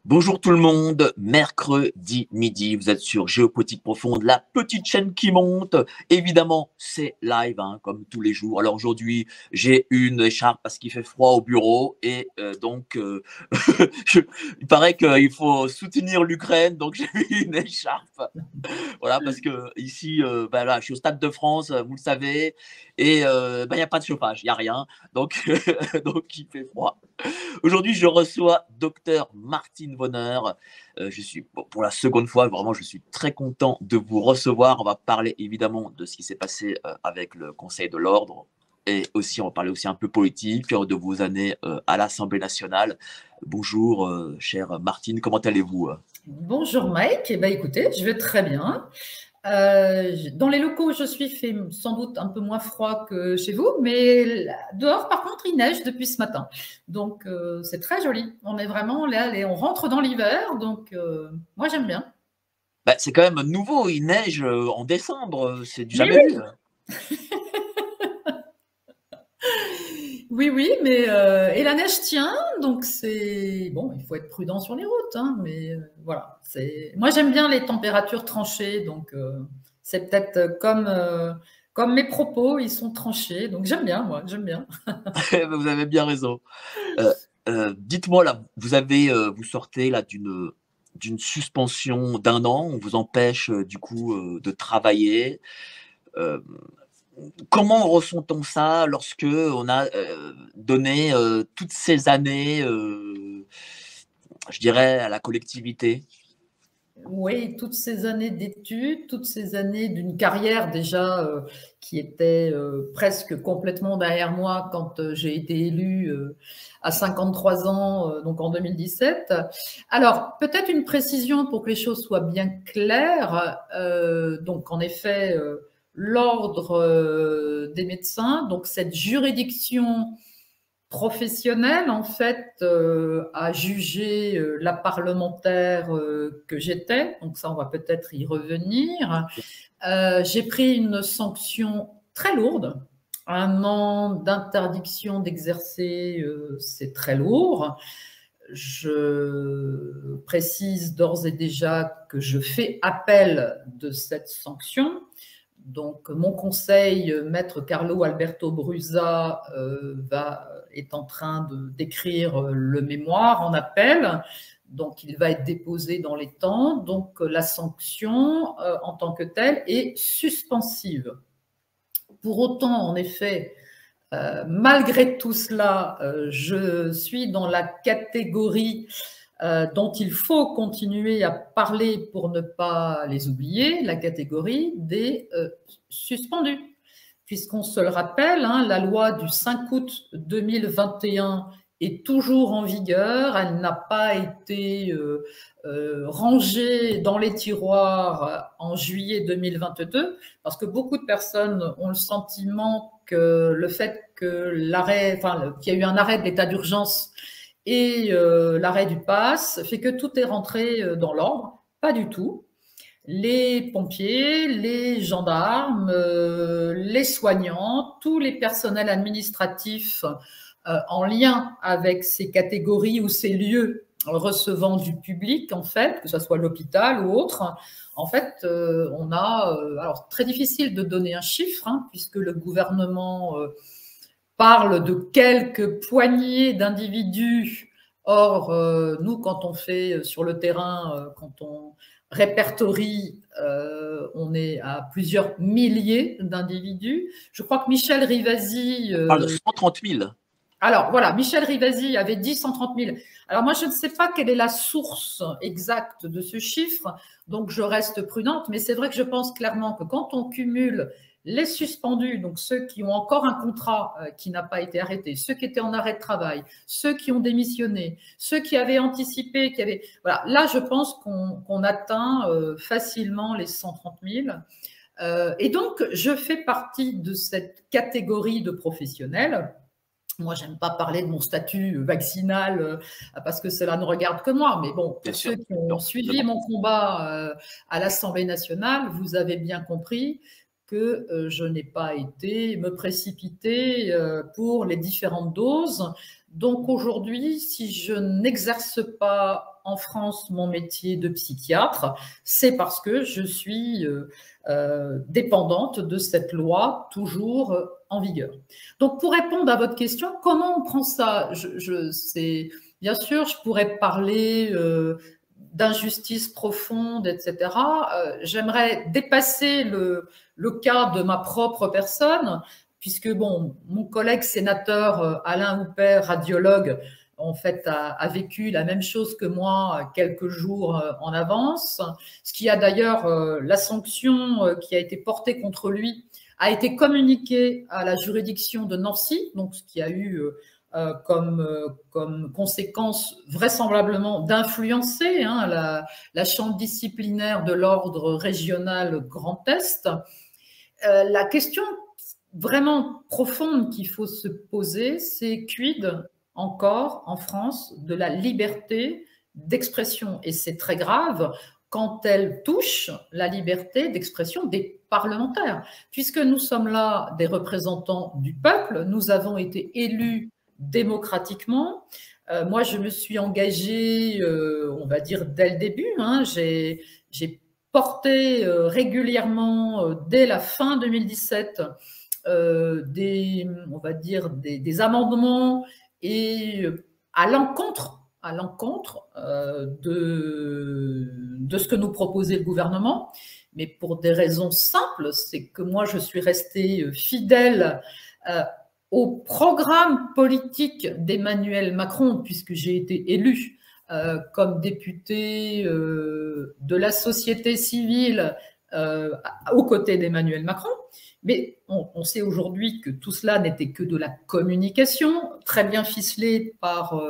Bonjour tout le monde, mercredi midi, vous êtes sur Géopolitique Profonde, la petite chaîne qui monte. Évidemment, c'est live, hein, comme tous les jours. Alors aujourd'hui, j'ai une écharpe parce qu'il fait froid au bureau et il paraît qu'il faut soutenir l'Ukraine, donc j'ai mis une écharpe. Voilà, parce que ici, là, je suis au Stade de France, vous le savez, et il n'y a pas de chauffage, il n'y a rien, donc, donc il fait froid. Aujourd'hui, je reçois Docteur Martine Vonner. Je suis pour la seconde fois, vraiment, je suis très content de vous recevoir. On va parler évidemment de ce qui s'est passé avec le Conseil de l'Ordre et aussi on va parler aussi un peu politique de vos années à l'Assemblée nationale. Bonjour, chère Martine, comment allez-vous? Bonjour Mike, eh ben, écoutez, je vais très bien. Dans les locaux où je suis, il fait sans doute un peu moins froid que chez vous, mais dehors, par contre, il neige depuis ce matin. Donc, c'est très joli. On est vraiment là, on rentre dans l'hiver, donc moi, j'aime bien. Bah, c'est quand même nouveau, il neige en décembre, c'est du Mais jamais vu. oui, oui, mais et la neige tient, donc c'est bon. Il faut être prudent sur les routes, hein, mais voilà. Moi, j'aime bien les températures tranchées, donc c'est peut-être comme mes propos, ils sont tranchés, donc j'aime bien, moi, j'aime bien. Vous avez bien raison. Dites-moi là, vous sortez là d'une suspension d'1 an, on vous empêche du coup de travailler. Euh, Comment ressent-on ça lorsque on a donné toutes ces années, je dirais, à la collectivité? Oui, toutes ces années d'études, toutes ces années d'une carrière déjà qui était presque complètement derrière moi quand j'ai été élue à 53 ans, donc en 2017. Alors, peut-être une précision pour que les choses soient bien claires. Donc, en effet, l'ordre des médecins, donc cette juridiction professionnelle, en fait, a jugé la parlementaire que j'étais, donc ça, on va peut-être y revenir. J'ai pris une sanction très lourde. 1 an d'interdiction d'exercer, c'est très lourd. Je précise d'ores et déjà que je fais appel de cette sanction. Donc, mon conseil, maître Carlo Alberto Brusa, est en train d'écrire le mémoire en appel. Donc, il va être déposé dans les temps. Donc, la sanction, en tant que telle, est suspensive. Pour autant, en effet, malgré tout cela, je suis dans la catégorie dont il faut continuer à parler pour ne pas les oublier, la catégorie des suspendus. Puisqu'on se le rappelle, hein, la loi du 5 août 2021 est toujours en vigueur, elle n'a pas été rangée dans les tiroirs en juillet 2022, parce que beaucoup de personnes ont le sentiment que le fait que qu'il y a eu un arrêt de l'état d'urgence et l'arrêt du pass fait que tout est rentré dans l'ordre. Pas du tout. Les pompiers, les gendarmes, les soignants, tous les personnels administratifs en lien avec ces catégories ou ces lieux recevant du public, en fait, que ce soit l'hôpital ou autre, en fait, on a... alors, très difficile de donner un chiffre, hein, puisque le gouvernement parle de quelques poignées d'individus. Or, nous, quand on fait sur le terrain, quand on répertorie, on est à plusieurs milliers d'individus. Je crois que Michel Rivasi... On parle de 130 000. Alors, voilà, Michel Rivasi avait dit 130 000. Alors, moi, je ne sais pas quelle est la source exacte de ce chiffre, donc je reste prudente, mais c'est vrai que je pense clairement que quand on cumule les suspendus, donc ceux qui ont encore un contrat qui n'a pas été arrêté, ceux qui étaient en arrêt de travail, ceux qui ont démissionné, ceux qui avaient anticipé, voilà, là, je pense qu'on atteint facilement les 130 000. Et donc, je fais partie de cette catégorie de professionnels. Moi, j'aime pas parler de mon statut vaccinal parce que cela ne regarde que moi. Mais bon, pour ceux qui ont suivi mon combat à l'Assemblée nationale, vous avez bien compris que je n'ai pas été me précipiter pour les différentes doses. Donc aujourd'hui, si je n'exerce pas en France mon métier de psychiatre, c'est parce que je suis dépendante de cette loi toujours en vigueur. Donc pour répondre à votre question, comment on prend ça? Bien sûr, je pourrais parler d'injustice profonde, etc. J'aimerais dépasser le cas de ma propre personne, puisque bon, mon collègue sénateur Alain Houpert, radiologue, en fait, a vécu la même chose que moi quelques jours en avance. Ce qui a d'ailleurs, la sanction qui a été portée contre lui a été communiquée à la juridiction de Nancy, donc ce qui a eu comme conséquence vraisemblablement d'influencer la chambre disciplinaire de l'ordre régional Grand Est. La question vraiment profonde qu'il faut se poser, c'est quid encore en France de la liberté d'expression. Et c'est très grave quand elle touche la liberté d'expression des parlementaires, puisque nous sommes là des représentants du peuple, nous avons été élus démocratiquement. Moi, je me suis engagée, on va dire, dès le début. J'ai porté régulièrement, dès la fin 2017, on va dire des amendements et à l'encontre de ce que nous proposait le gouvernement, mais pour des raisons simples, c'est que moi je suis restée fidèle au programme politique d'Emmanuel Macron, puisque j'ai été élue comme députée de la société civile aux côtés d'Emmanuel Macron. Mais on sait aujourd'hui que tout cela n'était que de la communication, très bien ficelée par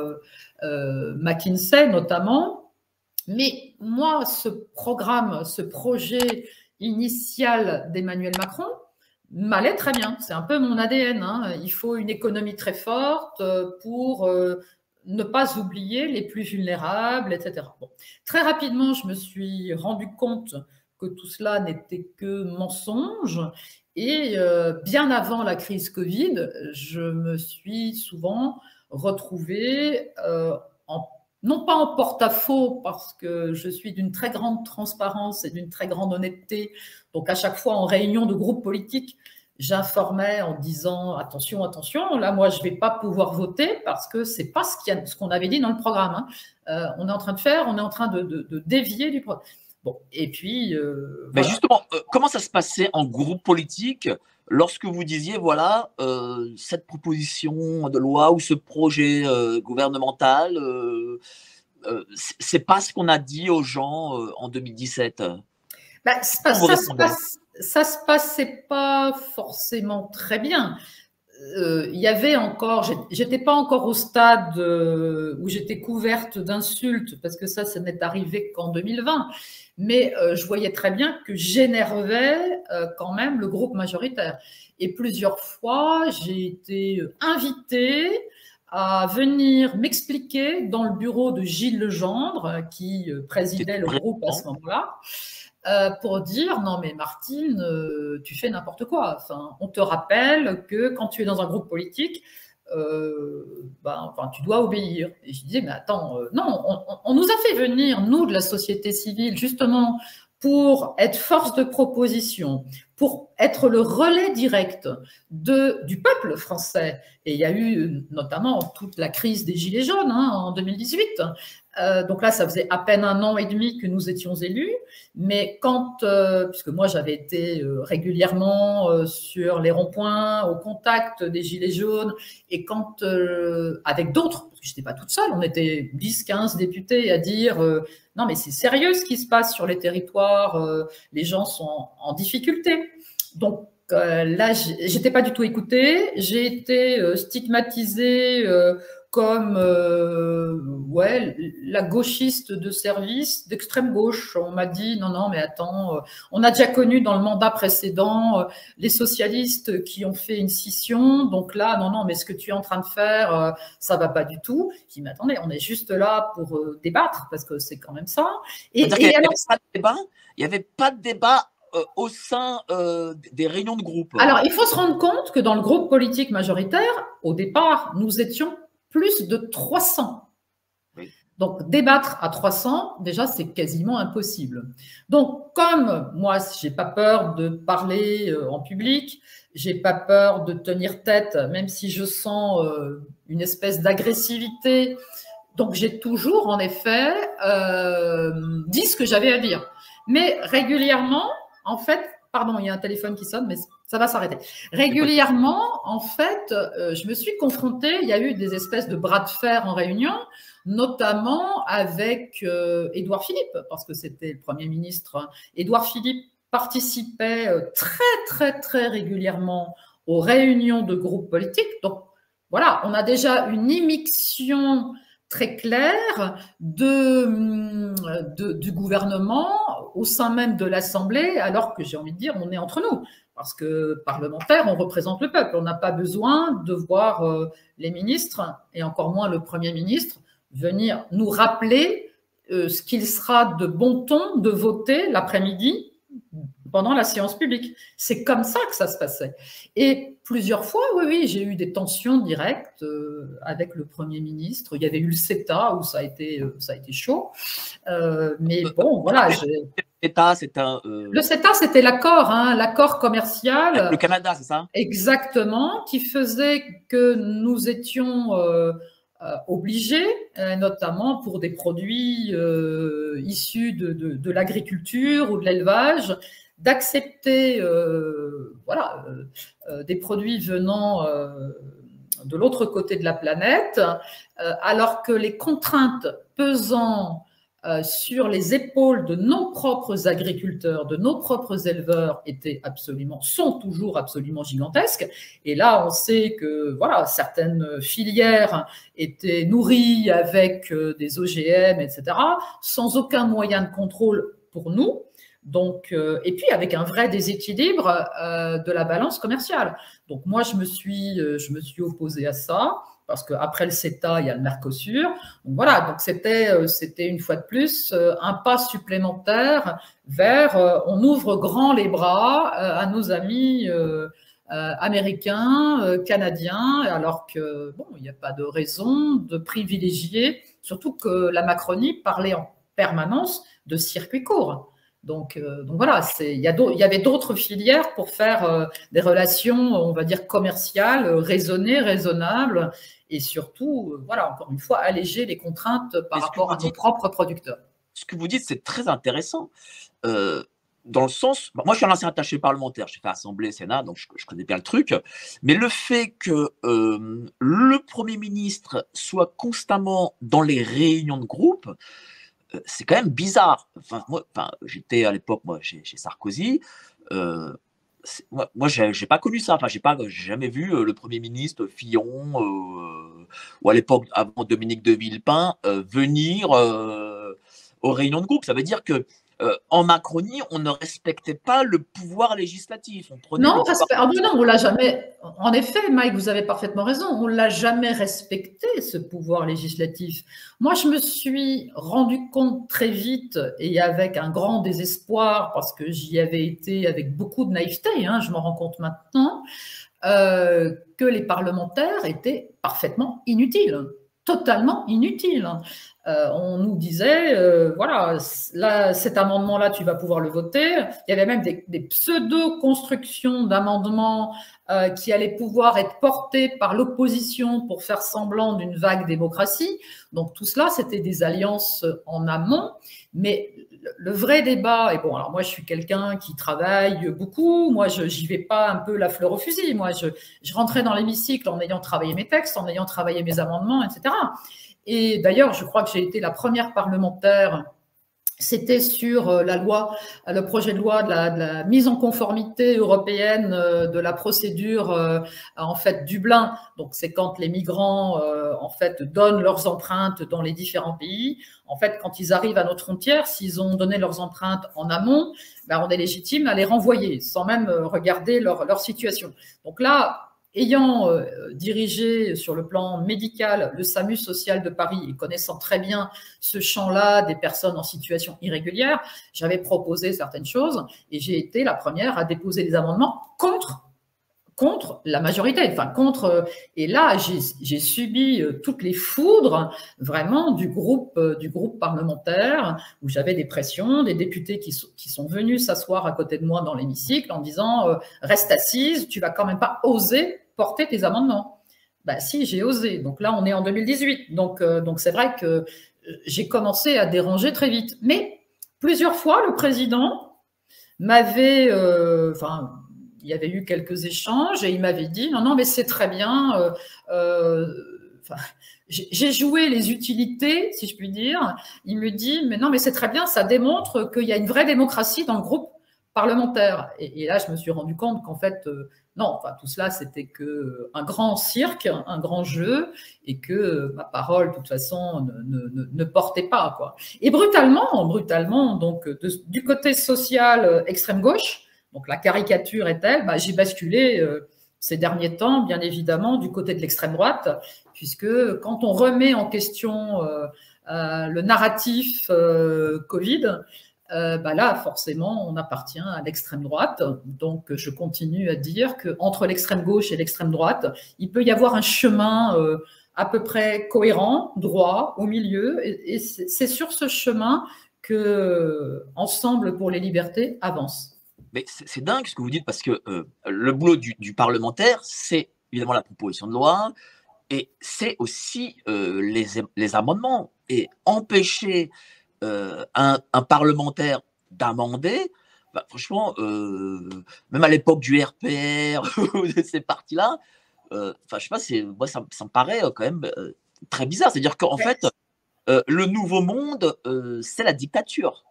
McKinsey notamment. Mais moi, ce programme, ce projet initial d'Emmanuel Macron m'allait très bien. C'est un peu mon ADN. Il faut une économie très forte pour ne pas oublier les plus vulnérables, etc. Bon. Très rapidement, je me suis rendu compte que tout cela n'était que mensonge. Et bien avant la crise Covid, je me suis souvent retrouvée non pas en porte-à-faux, parce que je suis d'une très grande transparence et d'une très grande honnêteté. Donc à chaque fois en réunion de groupe politique, j'informais en disant attention, attention, là moi je ne vais pas pouvoir voter parce que ce n'est pas ce qu'on avait dit dans le programme. On est en train de dévier du programme. Bon, et puis. Mais voilà. justement, comment ça se passait en groupe politique lorsque vous disiez, voilà, cette proposition de loi ou ce projet gouvernemental, c'est pas ce qu'on a dit aux gens en 2017? Ben, ça se passait pas forcément très bien. Il y avait encore, j'étais pas encore au stade où j'étais couverte d'insultes, parce que ça n'est arrivé qu'en 2020. Mais je voyais très bien que j'énervais quand même le groupe majoritaire. Et plusieurs fois, j'ai été invitée à venir m'expliquer dans le bureau de Gilles Legendre, qui présidait le groupe à ce moment-là, pour dire non mais Martine, tu fais n'importe quoi. Enfin, on te rappelle que quand tu es dans un groupe politique, tu dois obéir. Et je disais mais attends, non, on nous a fait venir, nous de la société civile, justement pour être force de proposition, pour être le relais direct du peuple français. Et il y a eu notamment toute la crise des Gilets jaunes en 2018. Donc là, ça faisait à peine 1 an et demi que nous étions élus. Mais puisque moi j'avais été régulièrement sur les ronds-points, au contact des Gilets jaunes, et avec d'autres, parce que je n'étais pas toute seule, on était 10-15 députés à dire non mais c'est sérieux ce qui se passe sur les territoires, les gens sont en difficulté. Donc là, j'étais pas du tout écoutée, j'ai été stigmatisée comme la gauchiste de service d'extrême gauche. On m'a dit non mais attends, on a déjà connu dans le mandat précédent les socialistes qui ont fait une scission, donc là non mais ce que tu es en train de faire ça va pas du tout. Je dis mais attendez, on est juste là pour débattre parce que c'est quand même ça. Il n'y avait pas de débat au sein des réunions de groupe? Alors, il faut se rendre compte que dans le groupe politique majoritaire, au départ, nous étions plus de 300. Oui. Donc, débattre à 300, déjà, c'est quasiment impossible. Donc, comme moi, j'ai pas peur de parler en public, j'ai pas peur de tenir tête, même si je sens une espèce d'agressivité. Donc, j'ai toujours, en effet, dit ce que j'avais à dire. Mais régulièrement, en fait, pardon, il y a un téléphone qui sonne, mais ça va s'arrêter. Régulièrement, en fait, je me suis confrontée, il y a eu des espèces de bras de fer en réunion, notamment avec Édouard Philippe, parce que c'était le Premier ministre. Édouard Philippe participait très régulièrement aux réunions de groupes politiques. Donc, voilà, on a déjà une immixtion très claire du gouvernement au sein même de l'Assemblée, alors que j'ai envie de dire, on est entre nous. Parce que parlementaires, on représente le peuple. On n'a pas besoin de voir les ministres, et encore moins le Premier ministre, venir nous rappeler ce qu'il sera de bon ton de voter l'après-midi pendant la séance publique. C'est comme ça que ça se passait. Et plusieurs fois, oui, j'ai eu des tensions directes avec le Premier ministre. Il y avait eu le CETA où ça a été chaud. Mais bon, voilà. Le CETA, c'était l'accord commercial. Avec le Canada, c'est ça? Exactement, qui faisait que nous étions obligés, notamment pour des produits issus de l'agriculture ou de l'élevage, d'accepter des produits venant de l'autre côté de la planète, alors que les contraintes pesant sur les épaules de nos propres agriculteurs, de nos propres éleveurs sont toujours absolument gigantesques. Et là, on sait que voilà, certaines filières étaient nourries avec des OGM, etc., sans aucun moyen de contrôle pour nous. Donc, et puis avec un vrai déséquilibre de la balance commerciale. Donc moi, je me suis opposée à ça, parce qu'après le CETA, il y a le Mercosur. Donc voilà, donc c'était une fois de plus un pas supplémentaire vers on ouvre grand les bras à nos amis américains, canadiens, alors que bon, il n'y a pas de raison de privilégier, surtout que la Macronie parlait en permanence de circuits courts. Donc voilà, il y avait d'autres filières pour faire des relations, on va dire, commerciales, raisonnées, raisonnables, et surtout, voilà, encore une fois, alléger les contraintes par rapport à nos propres producteurs. Ce que vous dites, c'est très intéressant, dans le sens, moi je suis un ancien attaché parlementaire, j'ai fait Assemblée, Sénat, donc je connais bien le truc, mais le fait que le Premier ministre soit constamment dans les réunions de groupe, c'est quand même bizarre. J'étais à l'époque, chez Sarkozy. Moi, j'ai pas connu ça. Enfin, j'ai jamais vu le Premier ministre Fillon ou à l'époque avant Dominique de Villepin venir aux réunions de groupe. Ça veut dire que en Macronie, on ne respectait pas le pouvoir législatif. Non, on l'a jamais. En effet, Mike, vous avez parfaitement raison. On l'a jamais respecté, ce pouvoir législatif. Moi, je me suis rendu compte très vite et avec un grand désespoir, parce que j'y avais été avec beaucoup de naïveté, je m'en rends compte maintenant, que les parlementaires étaient parfaitement inutiles. Totalement inutiles. On nous disait, voilà, là, cet amendement-là, tu vas pouvoir le voter. Il y avait même des pseudo-constructions d'amendements qui allaient pouvoir être portés par l'opposition pour faire semblant d'une vague démocratie. Donc tout cela, c'était des alliances en amont. Mais le vrai débat, et bon, alors moi, je suis quelqu'un qui travaille beaucoup. Moi, j'y vais pas un peu la fleur au fusil. Moi, je rentrais dans l'hémicycle en ayant travaillé mes textes, en ayant travaillé mes amendements, etc. Et d'ailleurs, je crois que j'ai été la première parlementaire, c'était sur le projet de loi de la mise en conformité européenne de la procédure en fait Dublin. Donc c'est quand les migrants en fait donnent leurs empreintes dans les différents pays. En fait, quand ils arrivent à notre frontière, s'ils ont donné leurs empreintes en amont, on est légitime à les renvoyer sans même regarder leur situation. Donc là, ayant dirigé sur le plan médical le SAMU social de Paris et connaissant très bien ce champ-là des personnes en situation irrégulière, j'avais proposé certaines choses et j'ai été la première à déposer des amendements contre la majorité, enfin contre. Et là, j'ai subi toutes les foudres vraiment du groupe parlementaire où j'avais des pressions, des députés qui sont venus s'asseoir à côté de moi dans l'hémicycle en disant reste assise, tu vas quand même pas oser porter tes amendements. Ben si, j'ai osé. Donc là, on est en 2018. Donc c'est vrai que j'ai commencé à déranger très vite. Mais plusieurs fois, le président m'avait, il y avait eu quelques échanges et il m'avait dit non, mais c'est très bien. J'ai joué les utilités, si je puis dire. Il me dit mais non, mais c'est très bien, ça démontre qu'il y a une vraie démocratie dans le groupe parlementaire. Et là, je me suis rendu compte qu'en fait, non, enfin, tout cela, c'était qu'un grand cirque, un grand jeu, et que ma parole, de toute façon, ne portait pas, quoi. Et brutalement, donc, du côté social extrême gauche, donc la caricature est telle, j'ai basculé ces derniers temps, bien évidemment, du côté de l'extrême droite, puisque quand on remet en question le narratif Covid, là, forcément, on appartient à l'extrême droite. Donc, je continue à dire qu'entre l'extrême gauche et l'extrême droite, il peut y avoir un chemin à peu près cohérent, droit, au milieu. Et c'est sur ce chemin que Ensemble pour les libertés avance. Mais c'est dingue ce que vous dites, parce que le boulot du parlementaire, c'est évidemment la proposition de loi, et c'est aussi les amendements. Et empêcher un parlementaire d'amender, franchement, même à l'époque du RPR ou de ces partis-là, je sais pas, moi ça me paraît quand même très bizarre. C'est-à-dire qu'en fait, le nouveau monde, c'est la dictature.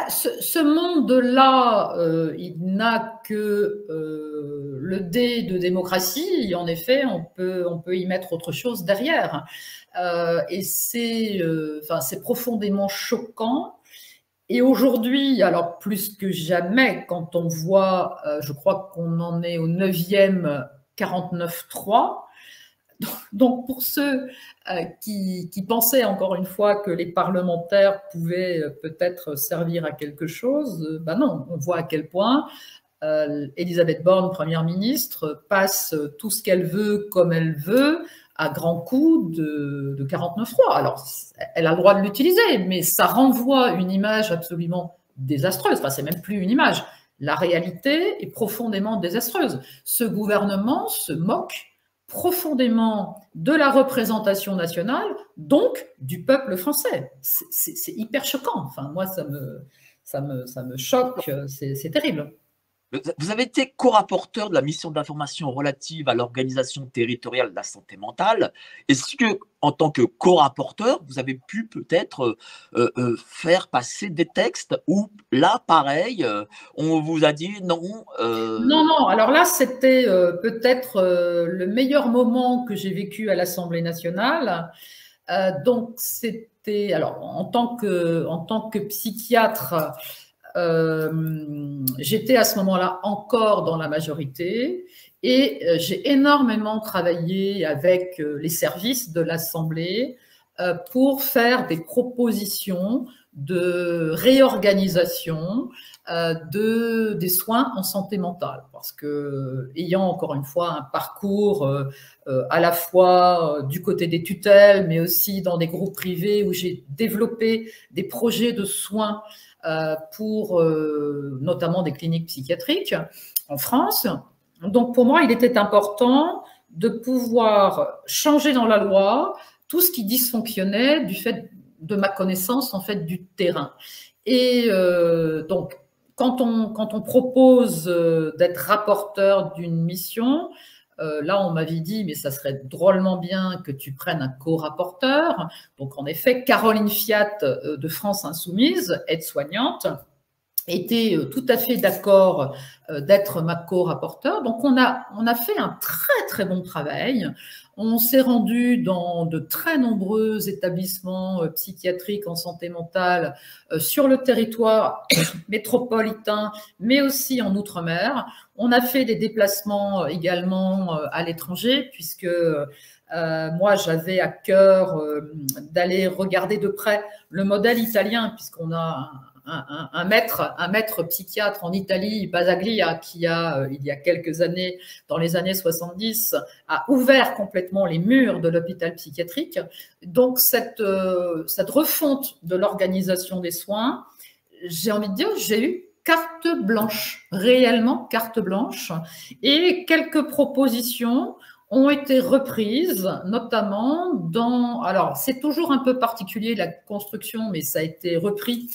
Ce monde-là, il n'a que le dé de démocratie. En effet, on peut y mettre autre chose derrière. Et c'est profondément choquant. Et aujourd'hui, alors plus que jamais, quand on voit, je crois qu'on en est au 9e 49.3. Donc, pour ceux qui pensaient encore une fois que les parlementaires pouvaient peut-être servir à quelque chose, non, on voit à quel point Elisabeth Borne, Première ministre, passe tout ce qu'elle veut comme elle veut à grands coups de 49.3. Alors, elle a le droit de l'utiliser, mais ça renvoie une image absolument désastreuse. Enfin, c'est même plus une image. La réalité est profondément désastreuse. Ce gouvernement se moque profondément de la représentation nationale, donc du peuple français. C'est hyper choquant. Enfin, moi, ça me choque. C'est terrible. Vous avez été co-rapporteur de la mission d'information relative à l'organisation territoriale de la santé mentale. Est-ce que, en tant que co-rapporteur, vous avez pu peut-être faire passer des textes où, là, pareil, on vous a dit non Non. Alors là, c'était peut-être le meilleur moment que j'ai vécu à l'Assemblée nationale. Donc, c'était, alors, en tant que psychiatre, j'étais à ce moment-là encore dans la majorité et j'ai énormément travaillé avec les services de l'Assemblée pour faire des propositions de réorganisation des soins en santé mentale. Parce que, ayant encore une fois un parcours à la fois du côté des tutelles, mais aussi dans des groupes privés où j'ai développé des projets de soins pour notamment des cliniques psychiatriques en France. Donc pour moi, il était important de pouvoir changer dans la loi tout ce qui dysfonctionnait du fait de ma connaissance en fait du terrain. Et donc quand on propose d'être rapporteur d'une mission, là, on m'avait dit, mais ça serait drôlement bien que tu prennes un co-rapporteur. Donc, en effet, Caroline Fiat de France Insoumise, aide-soignante, était tout à fait d'accord d'être ma co-rapporteure. Donc, on a fait un très, très bon travail. On s'est rendu dans de très nombreux établissements psychiatriques en santé mentale sur le territoire métropolitain, mais aussi en Outre-mer. On a fait des déplacements également à l'étranger, puisque moi, j'avais à cœur d'aller regarder de près le modèle italien, puisqu'on a un maître psychiatre en Italie, Basaglia, qui il y a quelques années, dans les années 70, a ouvert complètement les murs de l'hôpital psychiatrique. Donc, cette refonte de l'organisation des soins, j'ai envie de dire, j'ai eu carte blanche, réellement carte blanche, et quelques propositions ont été reprises, notamment dans... Alors, c'est toujours un peu particulier, la construction, mais ça a été repris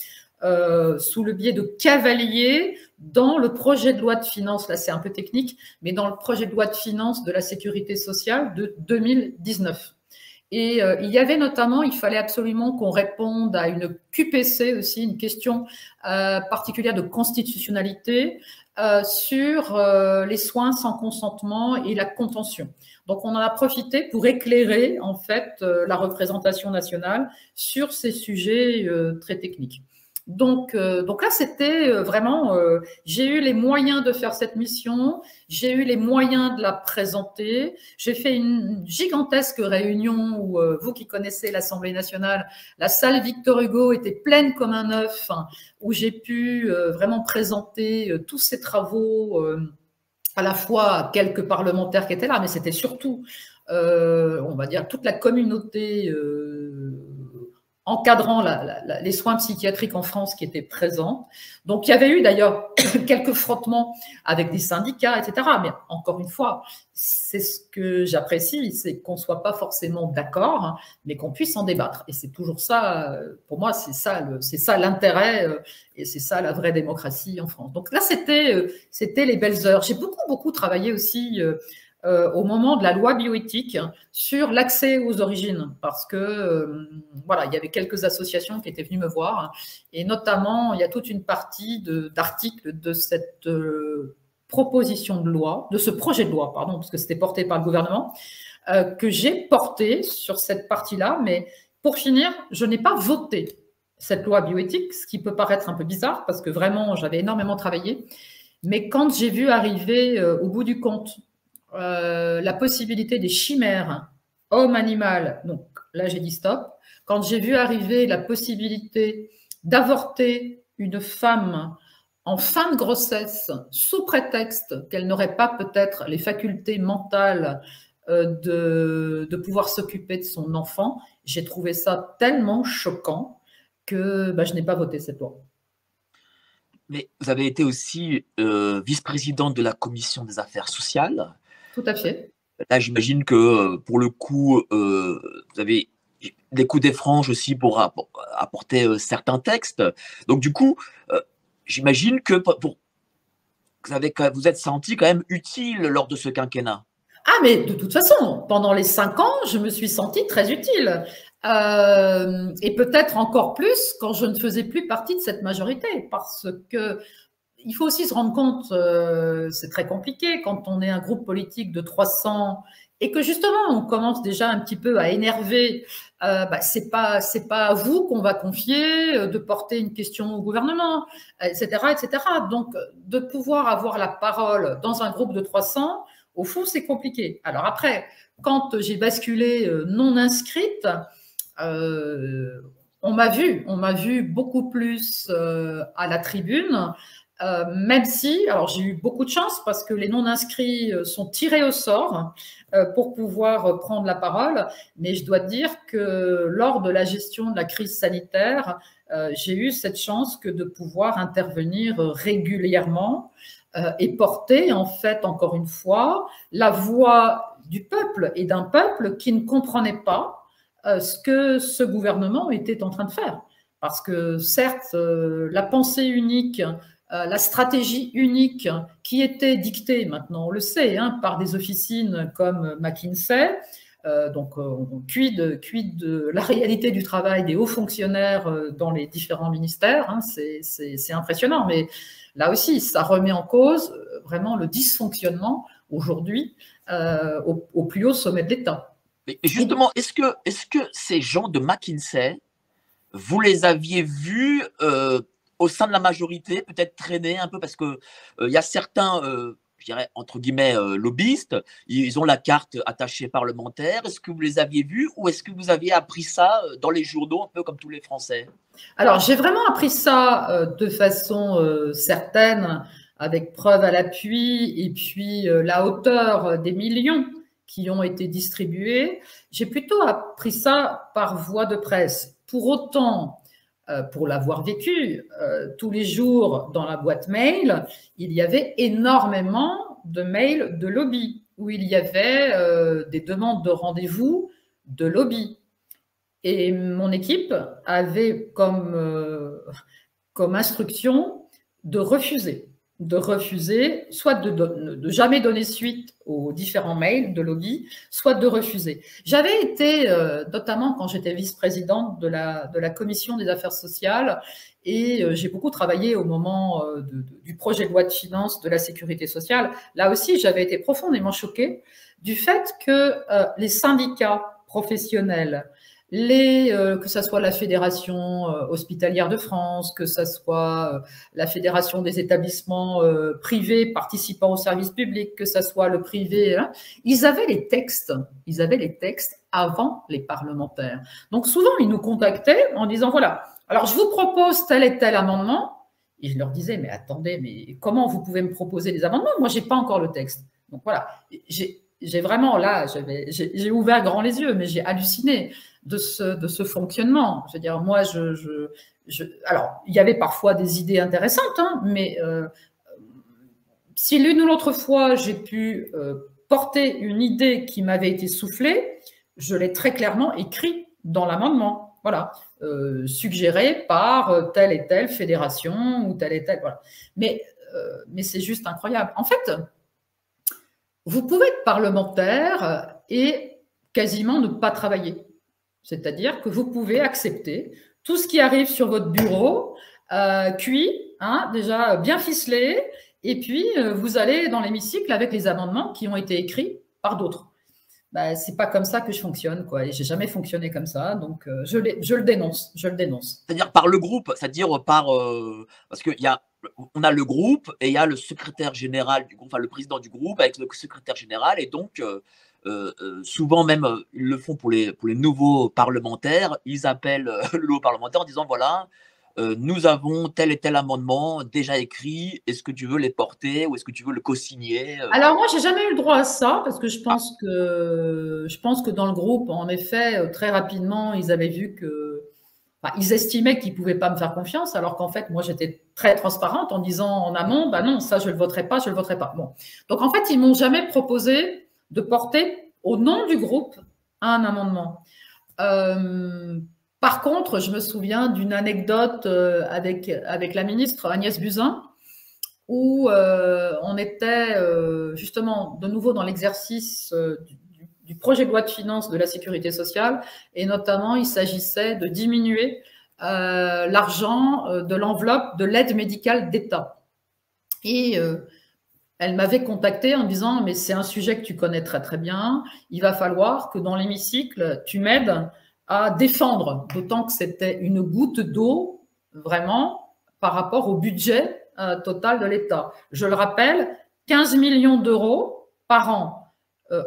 sous le biais de cavaliers dans le projet de loi de finances, là c'est un peu technique, mais dans le projet de loi de finances de la sécurité sociale de 2019. Et il y avait notamment, il fallait absolument qu'on réponde à une QPC aussi, une question particulière de constitutionnalité sur les soins sans consentement et la contention. Donc, on en a profité pour éclairer, en fait, la représentation nationale sur ces sujets très techniques. Donc là, c'était vraiment, j'ai eu les moyens de faire cette mission, j'ai eu les moyens de la présenter, j'ai fait une gigantesque réunion où, vous qui connaissez l'Assemblée nationale, la salle Victor Hugo était pleine comme un œuf, hein, où j'ai pu vraiment présenter tous ces travaux, à la fois à quelques parlementaires qui étaient là, mais c'était surtout, on va dire, toute la communauté encadrant les soins psychiatriques en France qui étaient présents. Donc, il y avait eu d'ailleurs quelques frottements avec des syndicats, etc. Mais encore une fois, c'est ce que j'apprécie, c'est qu'on ne soit pas forcément d'accord, hein, mais qu'on puisse en débattre. Et c'est toujours ça, pour moi, c'est ça l'intérêt et c'est ça la vraie démocratie en France. Donc là, c'était les belles heures. J'ai beaucoup travaillé aussi au moment de la loi bioéthique sur l'accès aux origines, parce que voilà, il y avait quelques associations qui étaient venues me voir, et notamment il y a toute une partie d'articles de cette proposition de loi, de ce projet de loi, pardon, parce que c'était porté par le gouvernement, que j'ai porté sur cette partie-là, mais pour finir, je n'ai pas voté cette loi bioéthique, ce qui peut paraître un peu bizarre, parce que vraiment, j'avais énormément travaillé, mais quand j'ai vu arriver au bout du compte la possibilité des chimères homme-animal, donc là j'ai dit stop. Quand j'ai vu arriver la possibilité d'avorter une femme en fin de grossesse sous prétexte qu'elle n'aurait pas peut-être les facultés mentales de pouvoir s'occuper de son enfant, j'ai trouvé ça tellement choquant que je n'ai pas voté cette loi. Mais vous avez été aussi vice-présidente de la commission des affaires sociales. Tout à fait. Là, j'imagine que pour le coup, vous avez des coups des franges aussi pour apporter certains textes. Donc, du coup, j'imagine que vous êtes senti quand même utile lors de ce quinquennat. Ah, mais de toute façon, pendant les 5 ans, je me suis sentie très utile. Et peut-être encore plus quand je ne faisais plus partie de cette majorité, parce que il faut aussi se rendre compte, c'est très compliqué quand on est un groupe politique de 300 et que justement on commence déjà un petit peu à énerver. C'est pas à vous qu'on va confier de porter une question au gouvernement, etc., etc. Donc de pouvoir avoir la parole dans un groupe de 300, au fond c'est compliqué. Alors après, quand j'ai basculé non inscrite, on m'a vu beaucoup plus à la tribune. Même si, alors j'ai eu beaucoup de chance parce que les non-inscrits sont tirés au sort pour pouvoir prendre la parole, mais je dois dire que lors de la gestion de la crise sanitaire, j'ai eu cette chance que de pouvoir intervenir régulièrement et porter en fait, encore une fois, la voix du peuple et d'un peuple qui ne comprenait pas ce que ce gouvernement était en train de faire. Parce que certes, la pensée unique, la stratégie unique qui était dictée, maintenant on le sait, par des officines comme McKinsey, Donc, on quid de la réalité du travail des hauts fonctionnaires dans les différents ministères, hein, c'est impressionnant. Mais là aussi, ça remet en cause vraiment le dysfonctionnement aujourd'hui au plus haut sommet de l'État. Mais justement, est-ce que ces gens de McKinsey, vous les aviez vus au sein de la majorité, peut-être traîner un peu, parce que y a certains, je dirais, entre guillemets, lobbyistes, ils ont la carte attachée parlementaire. Est-ce que vous les aviez vus ou est-ce que vous aviez appris ça dans les journaux, un peu comme tous les Français? Alors, j'ai vraiment appris ça de façon certaine, avec preuve à l'appui, et puis la hauteur des millions qui ont été distribués. J'ai plutôt appris ça par voie de presse. Pour autant, pour l'avoir vécu, tous les jours dans la boîte mail, il y avait énormément de mails de lobby, où il y avait des demandes de rendez-vous de lobby. Et mon équipe avait comme instruction de refuser, soit de jamais donner suite aux différents mails de lobby, soit de refuser. J'avais été, notamment quand j'étais vice-présidente de la commission des affaires sociales, et j'ai beaucoup travaillé au moment du projet de loi de finances de la sécurité sociale. Là aussi, j'avais été profondément choquée du fait que les syndicats professionnels, que ce soit la Fédération hospitalière de France, que ce soit la Fédération des établissements privés participant au service public, que ce soit le privé, hein, ils avaient les textes avant les parlementaires. Donc souvent, ils nous contactaient en disant, voilà, alors je vous propose tel et tel amendement. Et je leur disais, mais attendez, mais comment vous pouvez me proposer des amendements? Moi, j'ai pas encore le texte. Donc voilà, j'ai vraiment, là, j'ai ouvert grand les yeux, mais j'ai halluciné de ce fonctionnement. Je veux dire, moi, alors, il y avait parfois des idées intéressantes, hein, mais si l'une ou l'autre fois, j'ai pu porter une idée qui m'avait été soufflée, je l'ai très clairement écrit dans l'amendement. Voilà, suggéré par telle et telle fédération ou telle et telle. Voilà. Mais c'est juste incroyable. En fait, vous pouvez être parlementaire et quasiment ne pas travailler. C'est-à-dire que vous pouvez accepter tout ce qui arrive sur votre bureau, cuit, hein, déjà bien ficelé, et puis vous allez dans l'hémicycle avec les amendements qui ont été écrits par d'autres. Ben, c'est pas comme ça que je fonctionne, quoi. Et j'ai jamais fonctionné comme ça, donc je le dénonce, je le dénonce. C'est-à-dire par le groupe, c'est-à-dire par parce que on a le groupe et il y a le secrétaire général du groupe, enfin le président du groupe avec le secrétaire général, et donc souvent même ils le font pour les nouveaux parlementaires, ils appellent le nouveau parlementaire en disant voilà, nous avons tel et tel amendement déjà écrit, est-ce que tu veux les porter ou est-ce que tu veux le co-signer? Alors moi, j'ai jamais eu le droit à ça parce que je pense que dans le groupe, en effet, très rapidement, ils avaient vu que, enfin, ils estimaient qu'ils pouvaient pas me faire confiance, alors qu'en fait, moi, j'étais très transparente en disant en amont, bah non, ça, je le voterai pas, je le voterai pas. Bon, donc en fait, ils m'ont jamais proposé de porter au nom du groupe un amendement. Par contre, je me souviens d'une anecdote avec la ministre Agnès Buzyn, où on était justement de nouveau dans l'exercice du projet de loi de finances de la sécurité sociale, et notamment il s'agissait de diminuer l'argent de l'enveloppe de l'aide médicale d'État. Et elle m'avait contactée en disant, mais c'est un sujet que tu connais très très bien, il va falloir que dans l'hémicycle, tu m'aides à défendre, d'autant que c'était une goutte d'eau vraiment par rapport au budget total de l'État. Je le rappelle, 15 millions d'euros par an.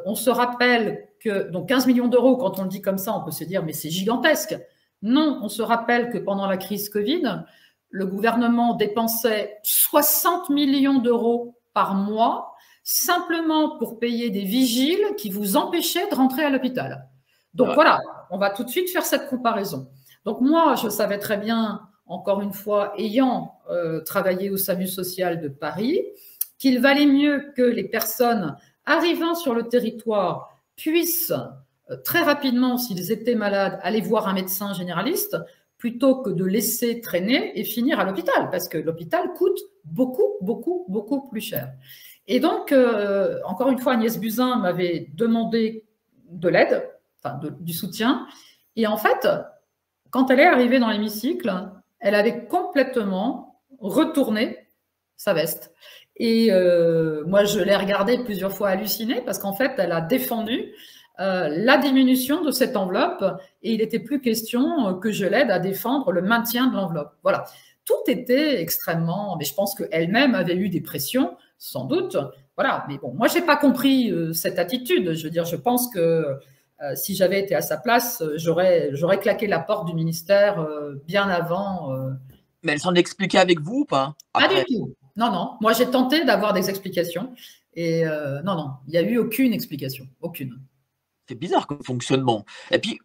On se rappelle que, donc 15 millions d'euros, quand on le dit comme ça, on peut se dire, mais c'est gigantesque. Non, on se rappelle que pendant la crise Covid, le gouvernement dépensait 60 millions d'euros par mois simplement pour payer des vigiles qui vous empêchaient de rentrer à l'hôpital. Donc voilà, on va tout de suite faire cette comparaison. Donc moi, je savais très bien, encore une fois, ayant travaillé au SAMU social de Paris, qu'il valait mieux que les personnes arrivant sur le territoire puissent très rapidement, s'ils étaient malades, aller voir un médecin généraliste plutôt que de laisser traîner et finir à l'hôpital, parce que l'hôpital coûte beaucoup, beaucoup, beaucoup plus cher. Et donc, encore une fois, Agnès Buzyn m'avait demandé de l'aide, enfin du soutien. Et en fait, quand elle est arrivée dans l'hémicycle, elle avait complètement retourné sa veste. Et moi, je l'ai regardée plusieurs fois hallucinée parce qu'en fait, elle a défendu la diminution de cette enveloppe et il n'était plus question que je l'aide à défendre le maintien de l'enveloppe. Voilà. Tout était extrêmement... Mais je pense qu'elle-même avait eu des pressions, sans doute. Voilà. Mais bon, moi, je n'ai pas compris cette attitude. Je veux dire, je pense que si j'avais été à sa place, j'aurais claqué la porte du ministère bien avant. Mais elle s'en expliquait avec vous ou pas Pas après? du tout. Non, non. Moi, j'ai tenté d'avoir des explications. Et non, non, il n'y a eu aucune explication. Aucune. C'est bizarre comme fonctionnement. Et puis,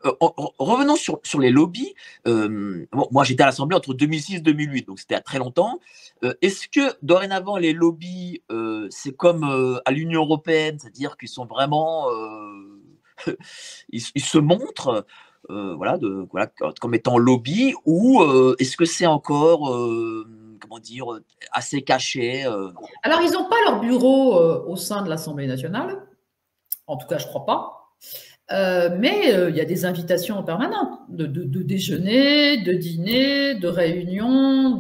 revenons sur les lobbies. Bon, moi, j'étais à l'Assemblée entre 2006 et 2008, donc c'était à très longtemps. Est-ce que dorénavant, les lobbies, c'est comme à l'Union européenne, c'est-à-dire qu'ils sont vraiment. Ils se montrent voilà, comme étant lobby, ou est-ce que c'est encore, comment dire, assez caché Alors, ils n'ont pas leur bureau au sein de l'Assemblée nationale. En tout cas, je ne crois pas. Mais il y a des invitations permanentes de déjeuner, de dîner, de réunions,